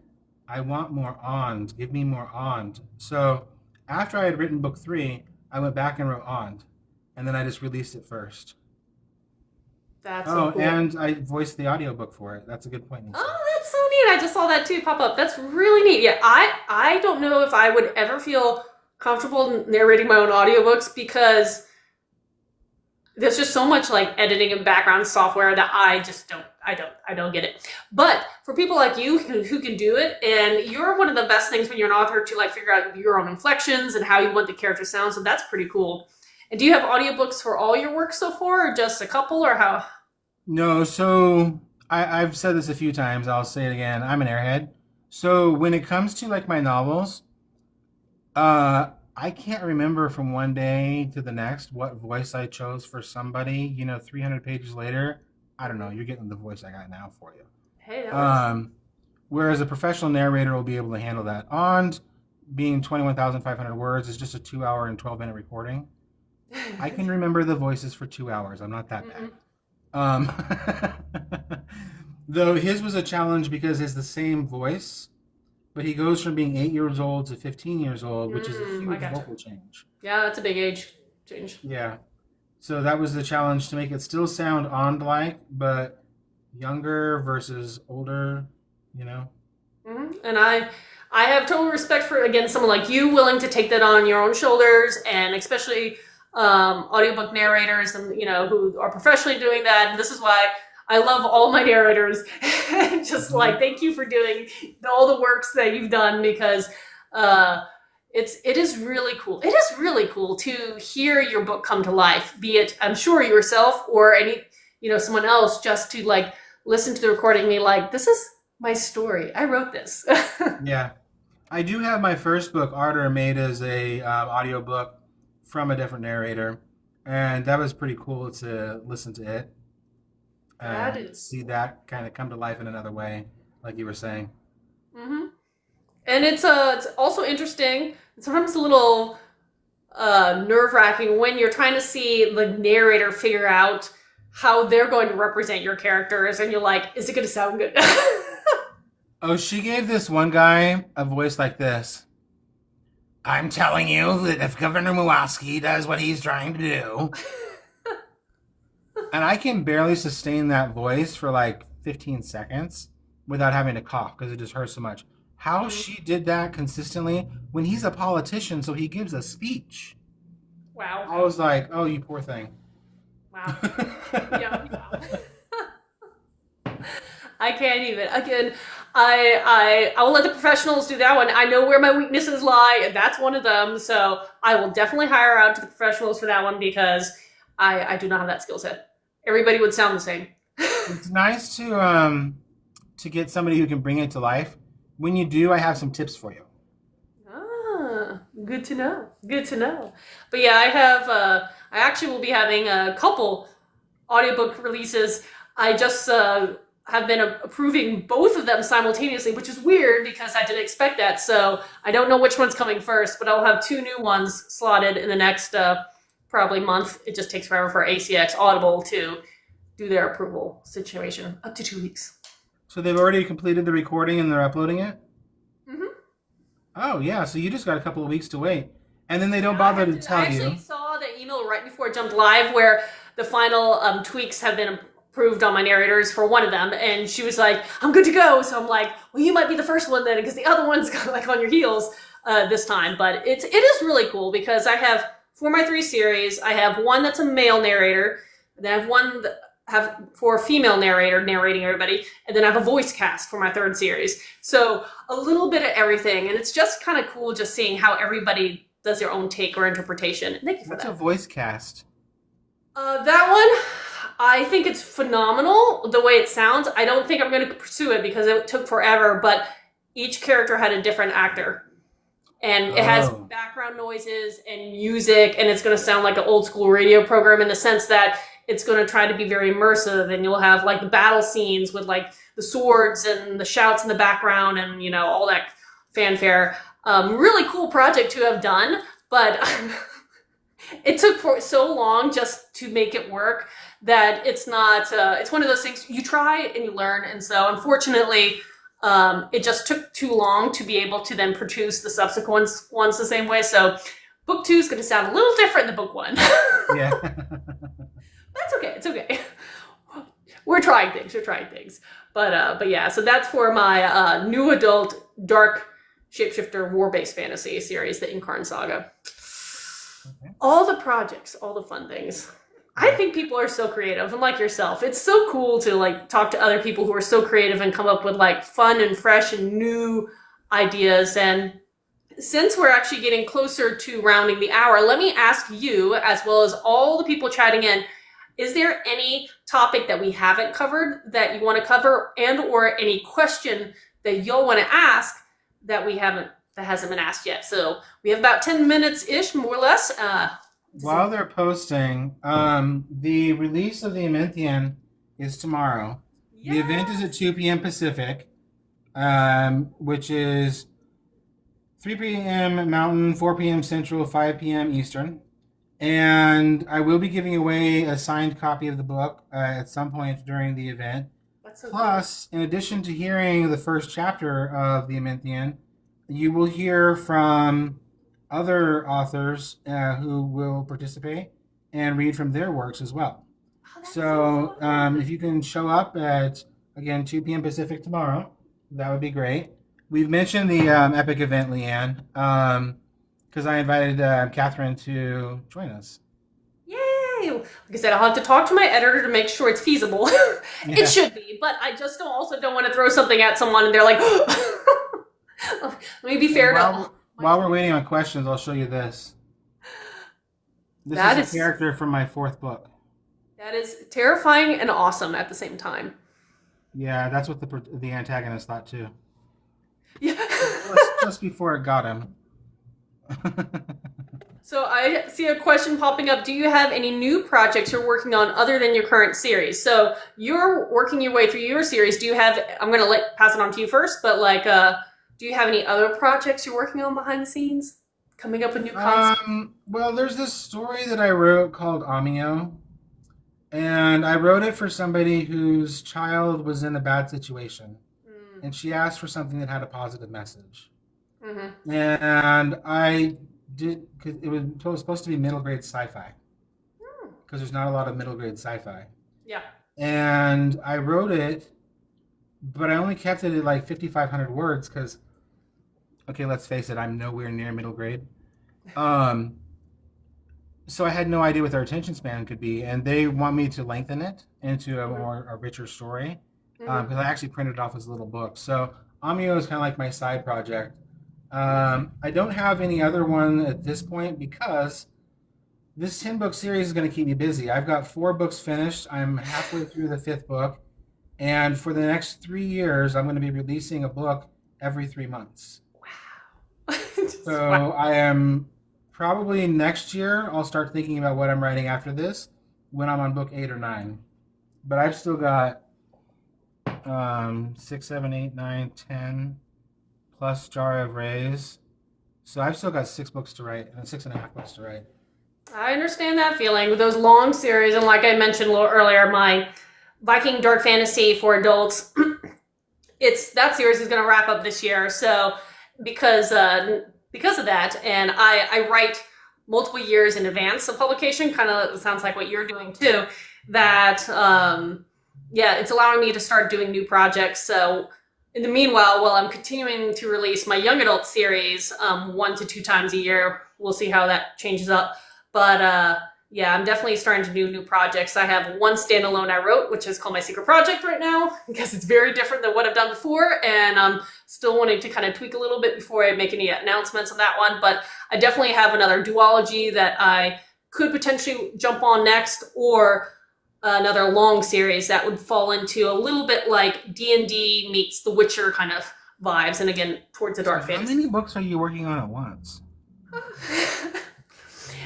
I want more Ond. Give me more Ond. So after I had written book 3, I went back and wrote Ond, and then I just released it first. That's Oh, so cool. and I voiced the audiobook for it. That's a good point, Lisa. Oh, that's so neat. I just saw that too pop up. That's really neat. Yeah, I don't know if I would ever feel comfortable narrating my own audiobooks because there's just so much like editing and background software that I don't get it. But for people like you who can do it, and you're one of the best things when you're an author to like figure out your own inflections and how you want the character to sound. So that's pretty cool. And do you have audiobooks for all your work so far, or just a couple, or how? No, so I've said this a few times. I'll say it again. I'm an airhead. So when it comes to like my novels, I can't remember from one day to the next what voice I chose for somebody. 300 pages later, I don't know. You're getting the voice I got now for you. Hey, that works. Whereas a professional narrator will be able to handle that. On being 21,500 words is just a 2-hour and 12-minute recording. I can remember the voices for 2 hours. I'm not that bad. Though his was a challenge because it's the same voice, but he goes from being 8 years old to 15 years old, which is a huge vocal change. Yeah, that's a big age change. Yeah. So that was the challenge, to make it still sound Ond-like, but younger versus older, And I have total respect for, again, someone like you willing to take that on your own shoulders, and especially audiobook narrators and who are professionally doing that. And this is why I love all my narrators. Just like, thank you for doing all the works that you've done, because it is really cool. It is really cool to hear your book come to life, be it, I'm sure, yourself or someone else, just to like listen to the recording and be like, this is my story. I wrote this. Yeah. I do have my first book, Ardor, made as a audiobook from a different narrator, and that was pretty cool to listen to it and see that kind of come to life in another way, like you were saying. Mm-hmm. And it's also interesting, sometimes a little nerve-wracking when you're trying to see the narrator figure out how they're going to represent your characters, and you're like, is it going to sound good? Oh, she gave this one guy a voice like this. I'm telling you that if Governor Muwaski does what he's trying to do. And I can barely sustain that voice for like 15 seconds without having to cough because it just hurts so much. How she did that consistently when he's a politician, so he gives a speech. Wow. I was like, oh, you poor thing. Wow. Yeah. Wow. I can't even. Again, I will let the professionals do that one. I know where my weaknesses lie, and that's one of them. So I will definitely hire out to the professionals for that one, because I do not have that skill set. Everybody would sound the same. It's nice to get somebody who can bring it to life. When you do, I have some tips for you. Ah, good to know. Good to know. But yeah, I actually will be having a couple audiobook releases. I just have been approving both of them simultaneously, which is weird because I didn't expect that. So I don't know which one's coming first, but I'll have 2 new ones slotted in the next probably month. It just takes forever for ACX Audible to do their approval situation, up to 2 weeks. So they've already completed the recording and they're uploading it? Mm-hmm. Oh, yeah. So you just got a couple of weeks to wait. And then they don't bother to tell you. I actually saw the email right before it jumped live where the final tweaks have been approved on my narrators for one of them. And she was like, I'm good to go. So I'm like, well, you might be the first one then, because the other one's like on your heels this time. But it is really cool because I have, for my 3 series, I have one that's a male narrator. And then I have one have for a female narrator narrating everybody, and then I have a voice cast for my third series. So a little bit of everything, and it's just kind of cool just seeing how everybody does their own take or interpretation. Thank you for What's that. a voice cast? That one, I think it's phenomenal the way it sounds. I don't think I'm going to pursue it because it took forever, but each character had a different actor. And it has Oh. background noises and music, and it's going to sound like an old school radio program in the sense that it's going to try to be very immersive, and you'll have like the battle scenes with like the swords and the shouts in the background and, you know, all that fanfare. Really cool project to have done, but it took so long just to make it work that it's not, it's one of those things you try and you learn. And so unfortunately, it just took too long to be able to then produce the subsequent ones the same way. So book 2 is going to sound a little different than book 1. Yeah. That's okay. It's okay. We're trying things. But yeah, so that's for my new adult dark shapeshifter war-based fantasy series, the Incarn Saga. Okay. All the projects, all the fun things. I think people are so creative, and like yourself, it's so cool to like talk to other people who are so creative and come up with like fun and fresh and new ideas. And since we're actually getting closer to rounding the hour, let me ask you, as well as all the people chatting in, is there any topic that we haven't covered that you want to cover, and or any question that you'll want to ask that hasn't been asked yet? So we have about 10 minutes ish, more or less. While they're posting, the release of the Amentian is tomorrow. The event is at 2 p.m. Pacific, which is 3 p.m. Mountain, 4 p.m. Central, 5 p.m. Eastern. And I will be giving away a signed copy of the book at some point during the event. That's so Plus, in addition to hearing the first chapter of the Amentian, you will hear from other authors who will participate and read from their works as well. So if you can show up at, again, 2 p.m. Pacific tomorrow, that would be great. We've mentioned the epic event, Leanne, because I invited Katharine to join us. Yay! Like I said, I'll have to talk to my editor to make sure it's feasible. Yeah. It should be, but I just don't want to throw something at someone and they're like, let me be fair to. While we're waiting on questions, I'll show you this. This That is is- a character from my 4th book. That is terrifying and awesome at the same time. Yeah, that's what the antagonist thought too. Yeah. Just before it got him. So I see a question popping up. Do you have any new projects you're working on other than your current series? So you're working your way through your series. Do you have, I'm going to pass it on to you first, but like, do you have any other projects you're working on behind the scenes? Coming up with new concepts? Well, there's this story that I wrote called Amio. And I wrote it for somebody whose child was in a bad situation. And she asked for something that had a positive message. Mm-hmm. And I did, because it was supposed to be middle grade sci-fi. Because there's not a lot of middle grade sci-fi. Yeah. And I wrote it, but I only kept it at like 5,500 words because, okay, let's face it, I'm nowhere near middle grade. So I had no idea what their attention span could be, and they want me to lengthen it into a richer story because I actually printed it off as a little book. So Amio is kind of like my side project. I don't have any other one at this point because this 10-book series is going to keep me busy. I've got 4 books finished. I'm halfway through the 5th book. And for the next 3 years, I'm going to be releasing a book every 3 months. Wow. So Wow. I am probably next year, I'll start thinking about what I'm writing after this when I'm on book 8 or 9. But I've still got 6, 7, 8, 9, 10 plus Jar of Rays. So I've still got 6 books to write and 6.5 books to write. I understand that feeling with those long series, and like I mentioned a little earlier, my Viking dark fantasy for adults, that series is going to wrap up this year. So because of that, and I write multiple years in advance of publication, kind of sounds like what you're doing too. That it's allowing me to start doing new projects. So in the meanwhile, while I'm continuing to release my young adult series 1 to 2 times a year, we'll see how that changes up. But yeah, I'm definitely starting to do new projects. I have one standalone I wrote, which is called my secret project right now, because it's very different than what I've done before, and I'm still wanting to kind of tweak a little bit before I make any announcements on that one. But I definitely have another duology that I could potentially jump on next, or another long series that would fall into a little bit like D&D meets The Witcher kind of vibes, and again, towards the dark How fantasy. many books are you working on at once?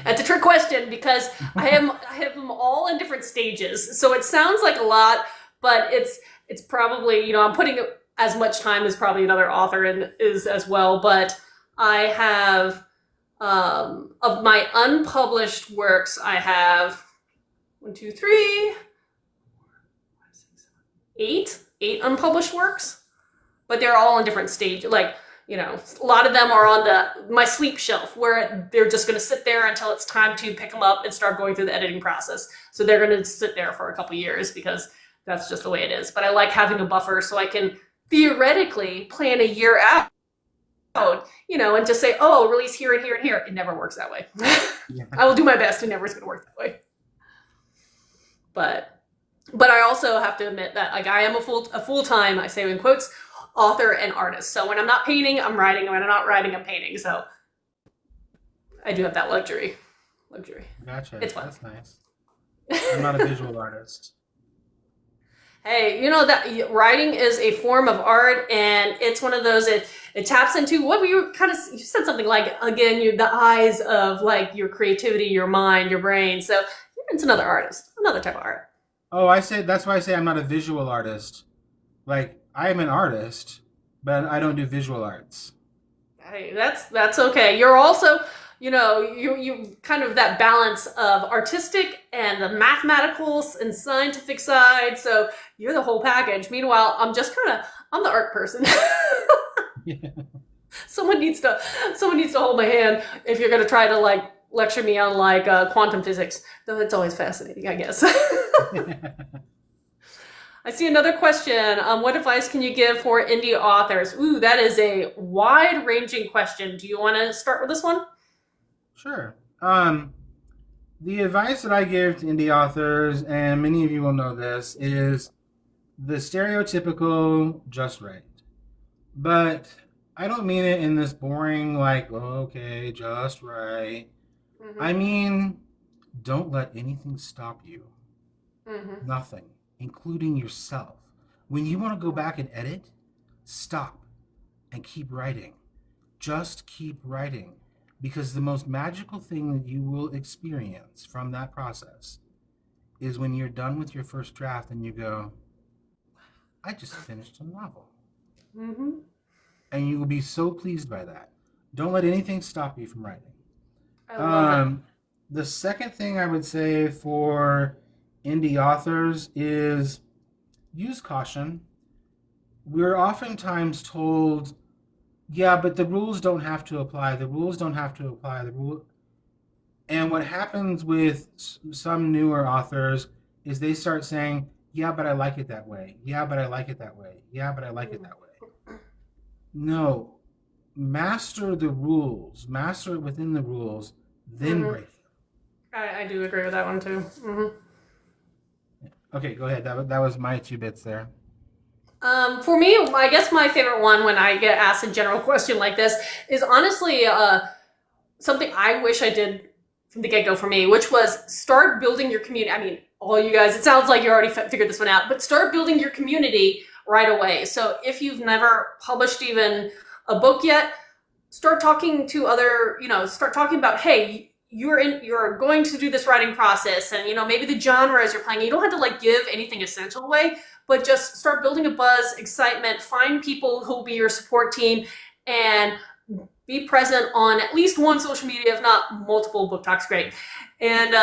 That's a trick question, because I have them all in different stages. So it sounds like a lot, but it's probably, I'm putting as much time as probably another author in is as well. But I have of my unpublished works, I have 1, 2, 3, 8 unpublished works, but they're all in different stages. Like, a lot of them are on my sleep shelf, where they're just going to sit there until it's time to pick them up and start going through the editing process. So they're going to sit there for a couple years, because that's just the way it is. But I like having a buffer, so I can theoretically plan a year out, and just say, oh, release here and here and here. It never works that way. Yeah. I will do my best. It never is going to work that way. But I also have to admit that, like, I am a full-time, I say in quotes, author and artist. So when I'm not painting, I'm writing, and when I'm not writing, I'm painting. So I do have that luxury. Gotcha. It's fun. That's nice. I'm not a visual artist. Hey, that writing is a form of art, and it's one of those, it taps into what you said something like, again, the eyes of like your creativity, your mind, your brain. So it's another artist, another type of art. Oh, that's why I say I'm not a visual artist. Like, I am an artist, but I don't do visual arts. Hey, that's okay. You're also, you kind of that balance of artistic and the mathematical and scientific side. So you're the whole package. Meanwhile, I'm the art person. Yeah. Someone needs to hold my hand if you're going to try to like lecture me on like quantum physics. Though it's always fascinating, I guess. I see another question. What advice can you give for indie authors? Ooh, that is a wide-ranging question. Do you want to start with this one? Sure. The advice that I give to indie authors, and many of you will know this, is the stereotypical just right. But I don't mean it in this boring, like, okay, just right. Mm-hmm. I mean, don't let anything stop you. Mm-hmm. Nothing, including yourself. When you want to go back and edit, stop and keep writing. Just keep writing. Because the most magical thing that you will experience from that process is when you're done with your first draft and you go, I just finished a novel. Mm-hmm. And you will be so pleased by that. Don't let anything stop you from writing. I love that. The second thing I would say for indie authors is use caution. We're oftentimes told, yeah, but the rules don't have to apply. And what happens with some newer authors is they start saying, yeah, but I like it that way. Yeah, but I like it that way. Yeah, but I like it that way. No, master the rules. Master it within the rules, then break them. I do agree with that one too. Mm-hmm. Okay, go ahead. That was my 2 bits there. For me, I guess my favorite one when I get asked a general question like this is honestly something I wish I did from the get-go for me, which was start building your community. I mean, all you guys, it sounds like you already figured this one out, but start building your community right away. So if you've never published even a book yet, start talking to other, start talking about, hey, you're going to do this writing process, and maybe the genres you're playing. You don't have to like give anything essential away, but just start building a buzz, excitement, find people who will be your support team, and be present on at least one social media, if not multiple. Book Talk's great. And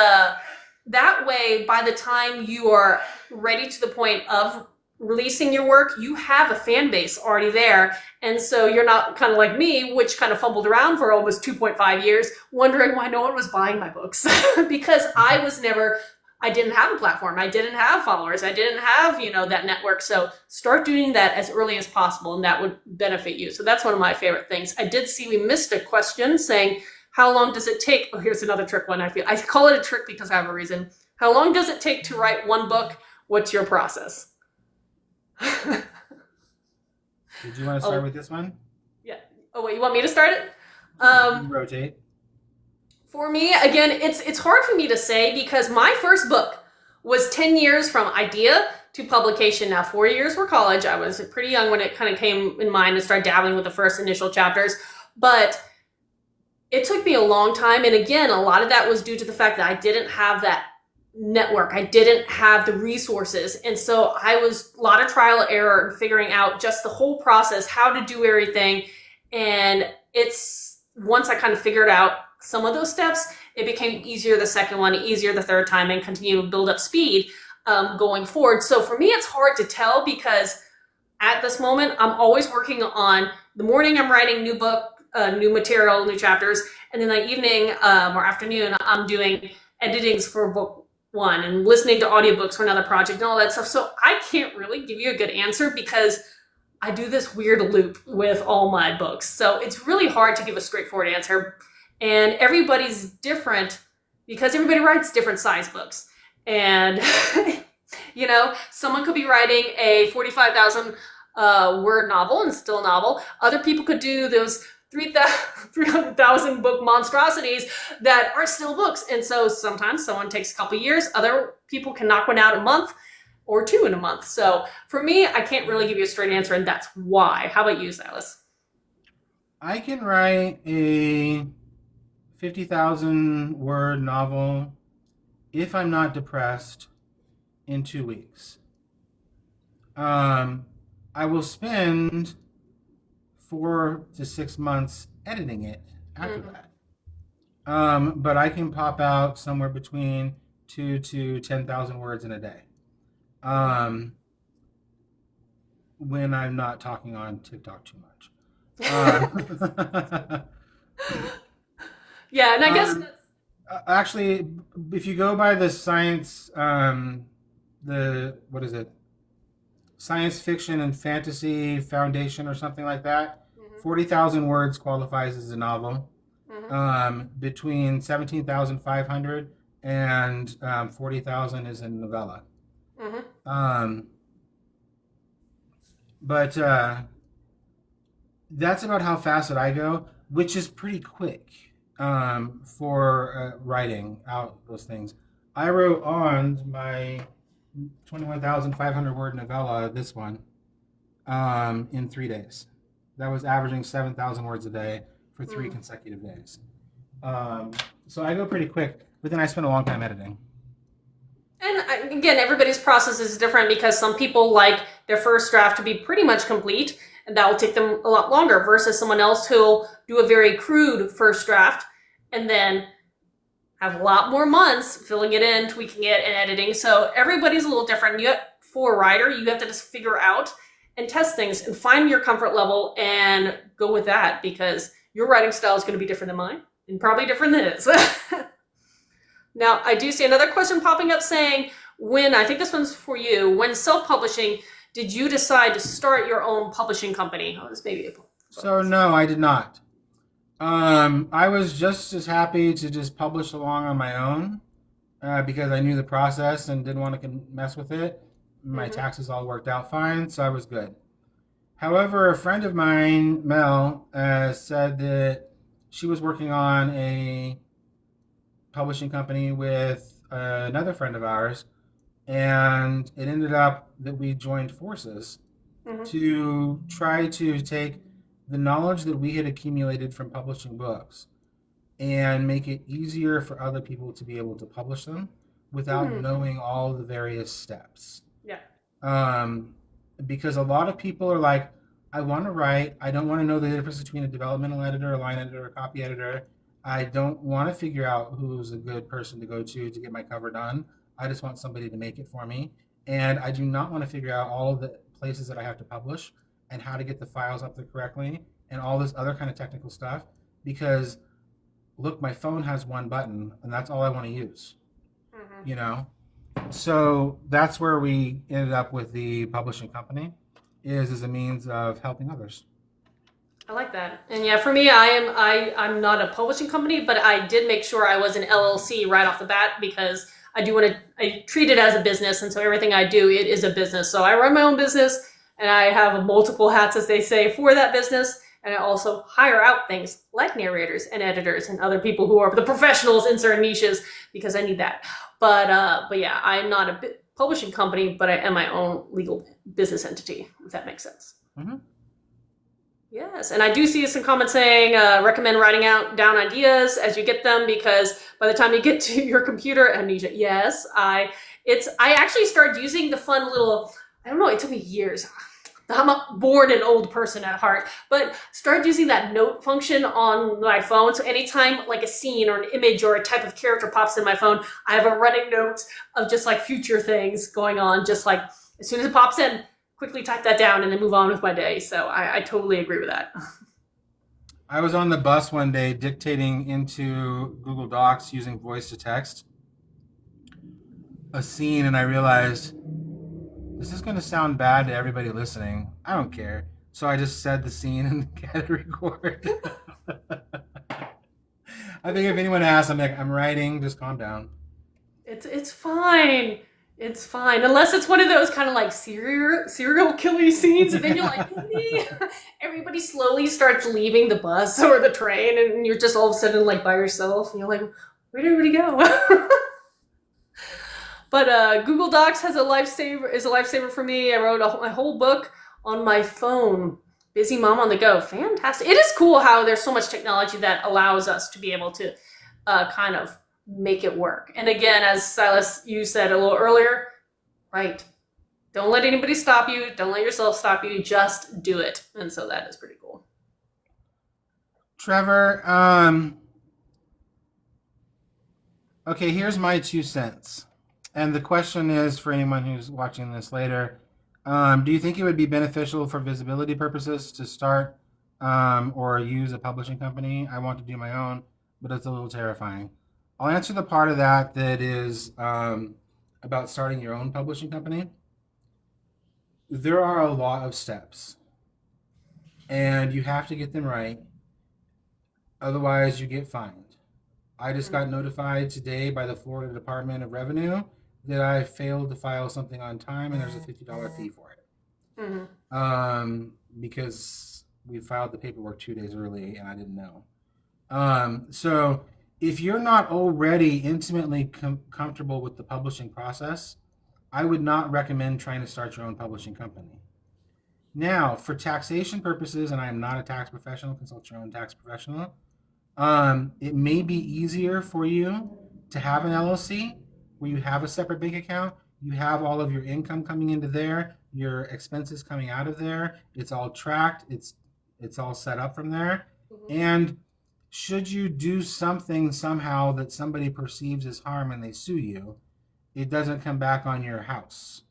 that way, by the time you are ready to the point of releasing your work, you have a fan base already there. And so you're not kind of like me, which kind of fumbled around for almost 2.5 years, wondering why no one was buying my books. Because I didn't have a platform. I didn't have followers. I didn't have, that network. So start doing that as early as possible, and that would benefit you. So that's one of my favorite things. I did see we missed a question saying, how long does it take? Oh, here's another trick one. I call it a trick because I have a reason. How long does it take to write one book? What's your process? Did you want to start Oh, with this one? yeah. Oh, wait, you want me to start it? You rotate. For me, again, it's hard for me to say because my first book was 10 years from idea to publication. Now, 4 years were college. I was pretty young when it kind of came in mind to start dabbling with the first initial chapters. But it took me a long time. And again, a lot of that was due to the fact that I didn't have that network. I didn't have the resources. And so I was a lot of trial and error and figuring out just the whole process, how to do everything. And it's once I kind of figured out some of those steps, it became easier the second one, easier the third time, and continue to build up speed going forward. So for me, it's hard to tell because at this moment, I'm always working on the morning, I'm writing new book, new material, new chapters. And then the evening or afternoon, I'm doing editings for book one and listening to audiobooks for another project and all that stuff. So I can't really give you a good answer because I do this weird loop with all my books. So it's really hard to give a straightforward answer. And everybody's different because everybody writes different size books. And, you know, someone could be writing a 45,000 word novel and still a novel. Other people could do those 300,000 book monstrosities that are still books. And so sometimes someone takes a couple years. Other people can knock one out a month or two in a month. So for me, I can't really give you a straight answer, and that's why. How about you, Sylas? I can write a 50,000 word novel if I'm not depressed in 2 weeks. I will spend 4 to 6 months editing it after that. But I can pop out somewhere between 2 to 10,000 words in a day. When I'm not talking on TikTok too much. Yeah, and I guess Actually, if you go by the science, what is it? Science Fiction and Fantasy Foundation or something like that. 40,000 words qualifies as a novel. Between 17,500 and 40,000 is a novella. But that's about how fast that I go, which is pretty quick for writing out those things. I wrote on my 21,500 word novella, this one, in 3 days. That was averaging 7,000 words a day for 3 consecutive days. So I go pretty quick, but then I spend a long time editing. And again, everybody's process is different because some people like their first draft to be pretty much complete, and that will take them a lot longer versus someone else who'll do a very crude first draft and then have a lot more months filling it in, tweaking it, and editing. So everybody's a little different. For a writer, you have to just figure out and test things and find your comfort level and go with that because your writing style is going to be different than mine and probably different than his. Now, I do see another question popping up saying, I think this one's for you, when self-publishing, did you decide to start your own publishing company? Oh, this may be So no, I did not. I was just as happy to just publish along on my own because I knew the process and didn't want to mess with it. My taxes all worked out fine, so I was good. However, a friend of mine, Mel, said that she was working on a publishing company with another friend of ours, and it ended up that we joined forces to try to take the knowledge that we had accumulated from publishing books and make it easier for other people to be able to publish them without knowing all the various steps. Because a lot of people are like, I want to write, I don't want to know the difference between a developmental editor, a line editor, a copy editor. I don't want to figure out who's a good person to go to get my cover done. I just want somebody to make it for me. And I do not want to figure out all of the places that I have to publish and how to get the files up there correctly and all this other kind of technical stuff. Because, look, my phone has one button and that's all I want to use. You know? So that's where we ended up with the publishing company, is as a means of helping others. I like that. And yeah, for me, I'm not a publishing company, but I did make sure I was an LLC right off the bat because I do want to I treat it as a business, and so everything I do it is a business. So I run my own business, and I have multiple hats, as they say, for that business. And I also hire out things like narrators and editors and other people who are the professionals in certain niches because I need that. But yeah, I'm not a publishing company, but I am my own legal business entity, if that makes sense. Mm-hmm. Yes, and I do see some comments saying recommend writing out down ideas as you get them because by the time you get to your computer, amnesia. Yes, I actually started using the fun little. I don't know. It took me years. I'm a born an old person at heart, but started using that note function on my phone. So anytime like a scene or an image or a type of character pops in my phone, I have a running note of just like future things going on. Just like as soon as it pops in, quickly type that down and then move on with my day. So I totally agree with that. I was on the bus one day dictating into Google Docs using voice to text a scene, and I realized this is going to sound bad to everybody listening. I don't care. So I just said the scene and hit record. I think if anyone asks, I'm like, I'm writing, just calm down. It's fine. It's fine. Unless it's one of those kind of like serial killing scenes, and then you're like, everybody slowly starts leaving the bus or the train, and you're just all of a sudden like by yourself, and you're like, where did everybody go? But Google Docs has is a lifesaver for me. I wrote my whole book on my phone. Busy mom on the go. Fantastic. It is cool how there's so much technology that allows us to be able to kind of make it work. And again, as Silas, you said a little earlier, right? Don't let anybody stop you. Don't let yourself stop you. Just do it. And so that is pretty cool. Trevor, okay, here's my 2 cents. And the question is for anyone who's watching this later, do you think it would be beneficial for visibility purposes to start or use a publishing company? I want to do my own, but it's a little terrifying. I'll answer the part of that that is about starting your own publishing company. There are a lot of steps, and you have to get them right. Otherwise, you get fined. I just got notified today by the Florida Department of Revenue that I failed to file something on time, and there's a $50 fee for it. Because we filed the paperwork 2 days early, and I didn't know. So if you're not already intimately comfortable with the publishing process, I would not recommend trying to start your own publishing company. Now, for taxation purposes, and I am not a tax professional, consult your own tax professional, it may be easier for you to have an LLC where you have a separate bank account, you have all of your income coming into there, your expenses coming out of there, it's all tracked, it's all set up from there. And should you do something somehow that somebody perceives as harm and they sue you, it doesn't come back on your house.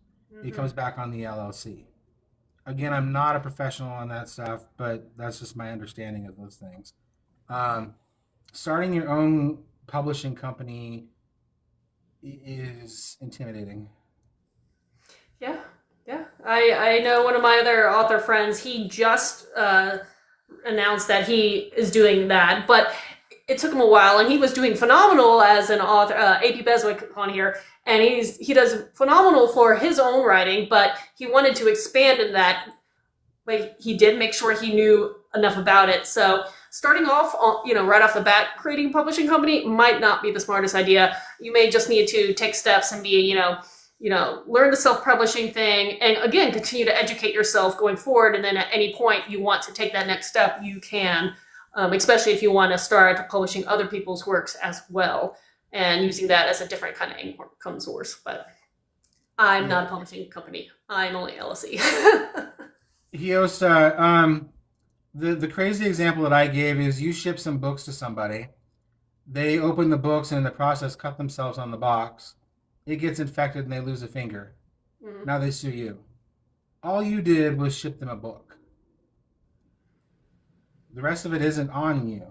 It comes back on the LLC. Again, I'm not a professional on that stuff, but that's just my understanding of those things. Starting your own publishing company is intimidating. Yeah, yeah. I know one of my other author friends, he just announced that he is doing that, but it took him a while, and he was doing phenomenal as an author. AP Beswick on here, and he does phenomenal for his own writing, but he wanted to expand in that. But he did make sure he knew enough about it. So starting off, right off the bat, creating a publishing company might not be the smartest idea. You may just need to take steps and be, learn the self-publishing thing, and again, continue to educate yourself going forward. And then at any point you want to take that next step, you can, especially if you want to start publishing other people's works as well, and using that as a different kind of income source. But I'm not a publishing company. I'm only LLC. Hiosta, the crazy example that I gave is you ship some books to somebody. They open the books and in the process cut themselves on the box. It gets infected and they lose a finger. Now they sue you. All you did was ship them a book. The rest of it isn't on you.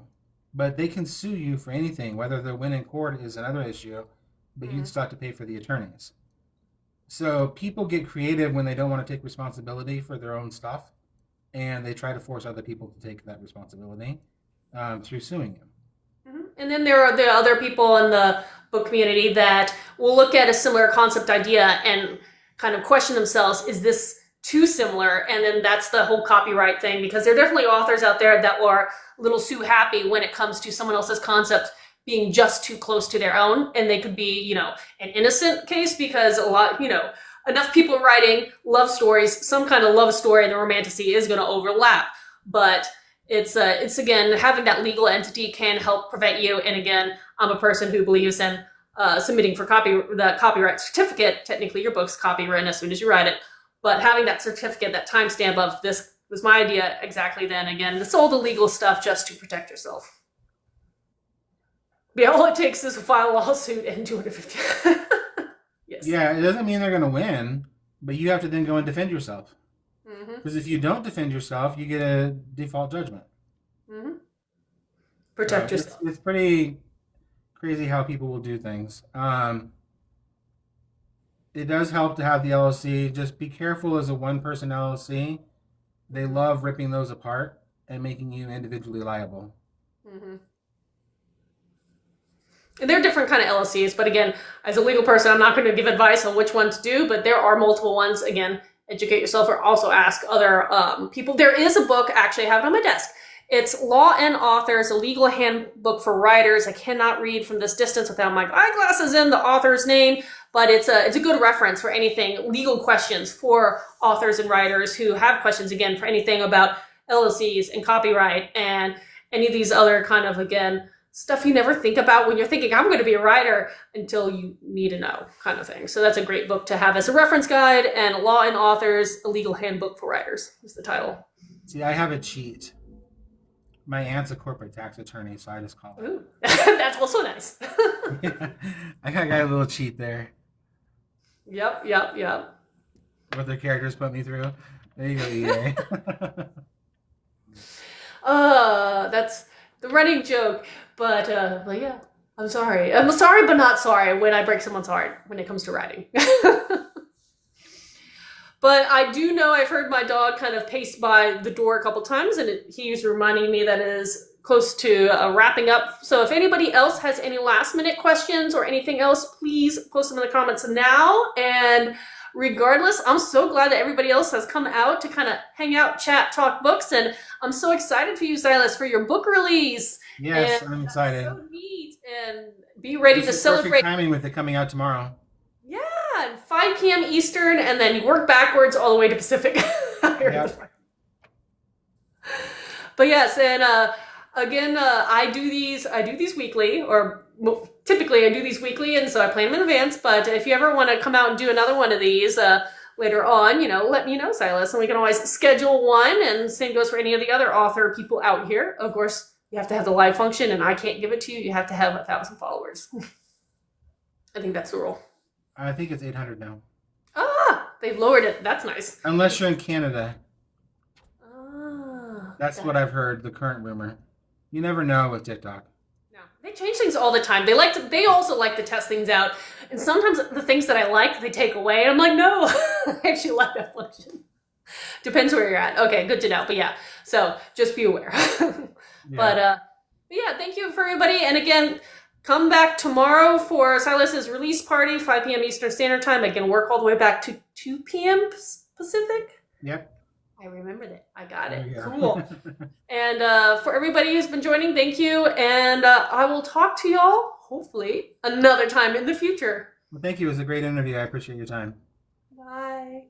But they can sue you for anything. Whether they'll win in court is another issue, but you'd still have to pay for the attorneys. So people get creative when they don't want to take responsibility for their own stuff. and they try to force other people to take that responsibility through suing you. And then there are the other people in the book community that will look at a similar concept idea and kind of question themselves, is this too similar? And then that's the whole copyright thing, because there are definitely authors out there that are a little too happy when it comes to someone else's concept being just too close to their own. And they could be, an innocent case, because a lot, enough people writing love stories, some kind of love story and the romantasy is going to overlap. But it's again, having that legal entity can help prevent you. And again, I'm a person who believes in submitting for the copyright certificate. Technically, your book's copywritten as soon as you write it, but having that certificate, that timestamp of this was my idea exactly then. Again, it's all the legal stuff just to protect yourself. Yeah, all it takes is a file a lawsuit and 250. Yes. Yeah, it doesn't mean they're going to win, but you have to then go and defend yourself. Because if you don't defend yourself, you get a default judgment. Protect yourself. It's pretty crazy how people will do things. It does help to have the LLC. Just be careful as a one-person LLC. They love ripping those apart and making you individually liable. And there are different kind of LLCs, but again, as a legal person, I'm not going to give advice on which one to do, but there are multiple ones. Again, educate yourself or also ask other people. There is a book, actually, I have it on my desk. It's Law and Authors, a legal handbook for writers. I cannot read from this distance without my eyeglasses in the author's name, but it's a good reference for anything, legal questions for authors and writers who have questions, again, for anything about LLCs and copyright and any of these other kind of, again, stuff you never think about when you're thinking, I'm going to be a writer, until you need to know kind of thing. So that's a great book to have as a reference guide. And Law and Authors, a legal handbook for writers is the title. See, I have a cheat. My aunt's a corporate tax attorney, so I just call her. Ooh, that's also nice. I got a little cheat there. Yep. What their characters put me through. There you go, EA. That's the running joke. But yeah, I'm sorry. I'm sorry, but not sorry when I break someone's heart when it comes to writing. But I do know I've heard my dog kind of pace by the door a couple times, and he's reminding me that it is close to wrapping up. So if anybody else has any last minute questions or anything else, please post them in the comments now. And regardless, I'm so glad that everybody else has come out to kind of hang out, chat, talk books. And I'm so excited for you, Sylas, for your book release. Yes, and I'm excited. So neat. And be ready to celebrate. Perfect timing with it coming out tomorrow. Yeah, and 5 p.m. Eastern, and then you work backwards all the way to Pacific. Yep. But yes, and again, I do these weekly, or typically I do these weekly, and so I plan them in advance. But if you ever want to come out and do another one of these later on, let me know, Sylas, and we can always schedule one. And same goes for any of the other author people out here. Of course, you have to have the live function, and I can't give it to you. You have to have 1,000 followers. I think that's the rule. I think it's 800 now. They've lowered it. That's nice. Unless you're in Canada. That's what I've heard, the current rumor. You never know with TikTok. No, they change things all the time. They also like to test things out. And sometimes the things that I like, they take away. And I'm like, no, I actually like that function. Depends where you're at. Okay, good to know. But yeah, so just be aware. But yeah, thank you for everybody. And again, come back tomorrow for Sylas's release party, 5 p.m. Eastern Standard Time. I can work all the way back to 2 p.m. Pacific. Yep. I remembered it. I got it. Yeah. Cool. And for everybody who's been joining, thank you. And I will talk to y'all, hopefully, another time in the future. Well, thank you. It was a great interview. I appreciate your time. Bye.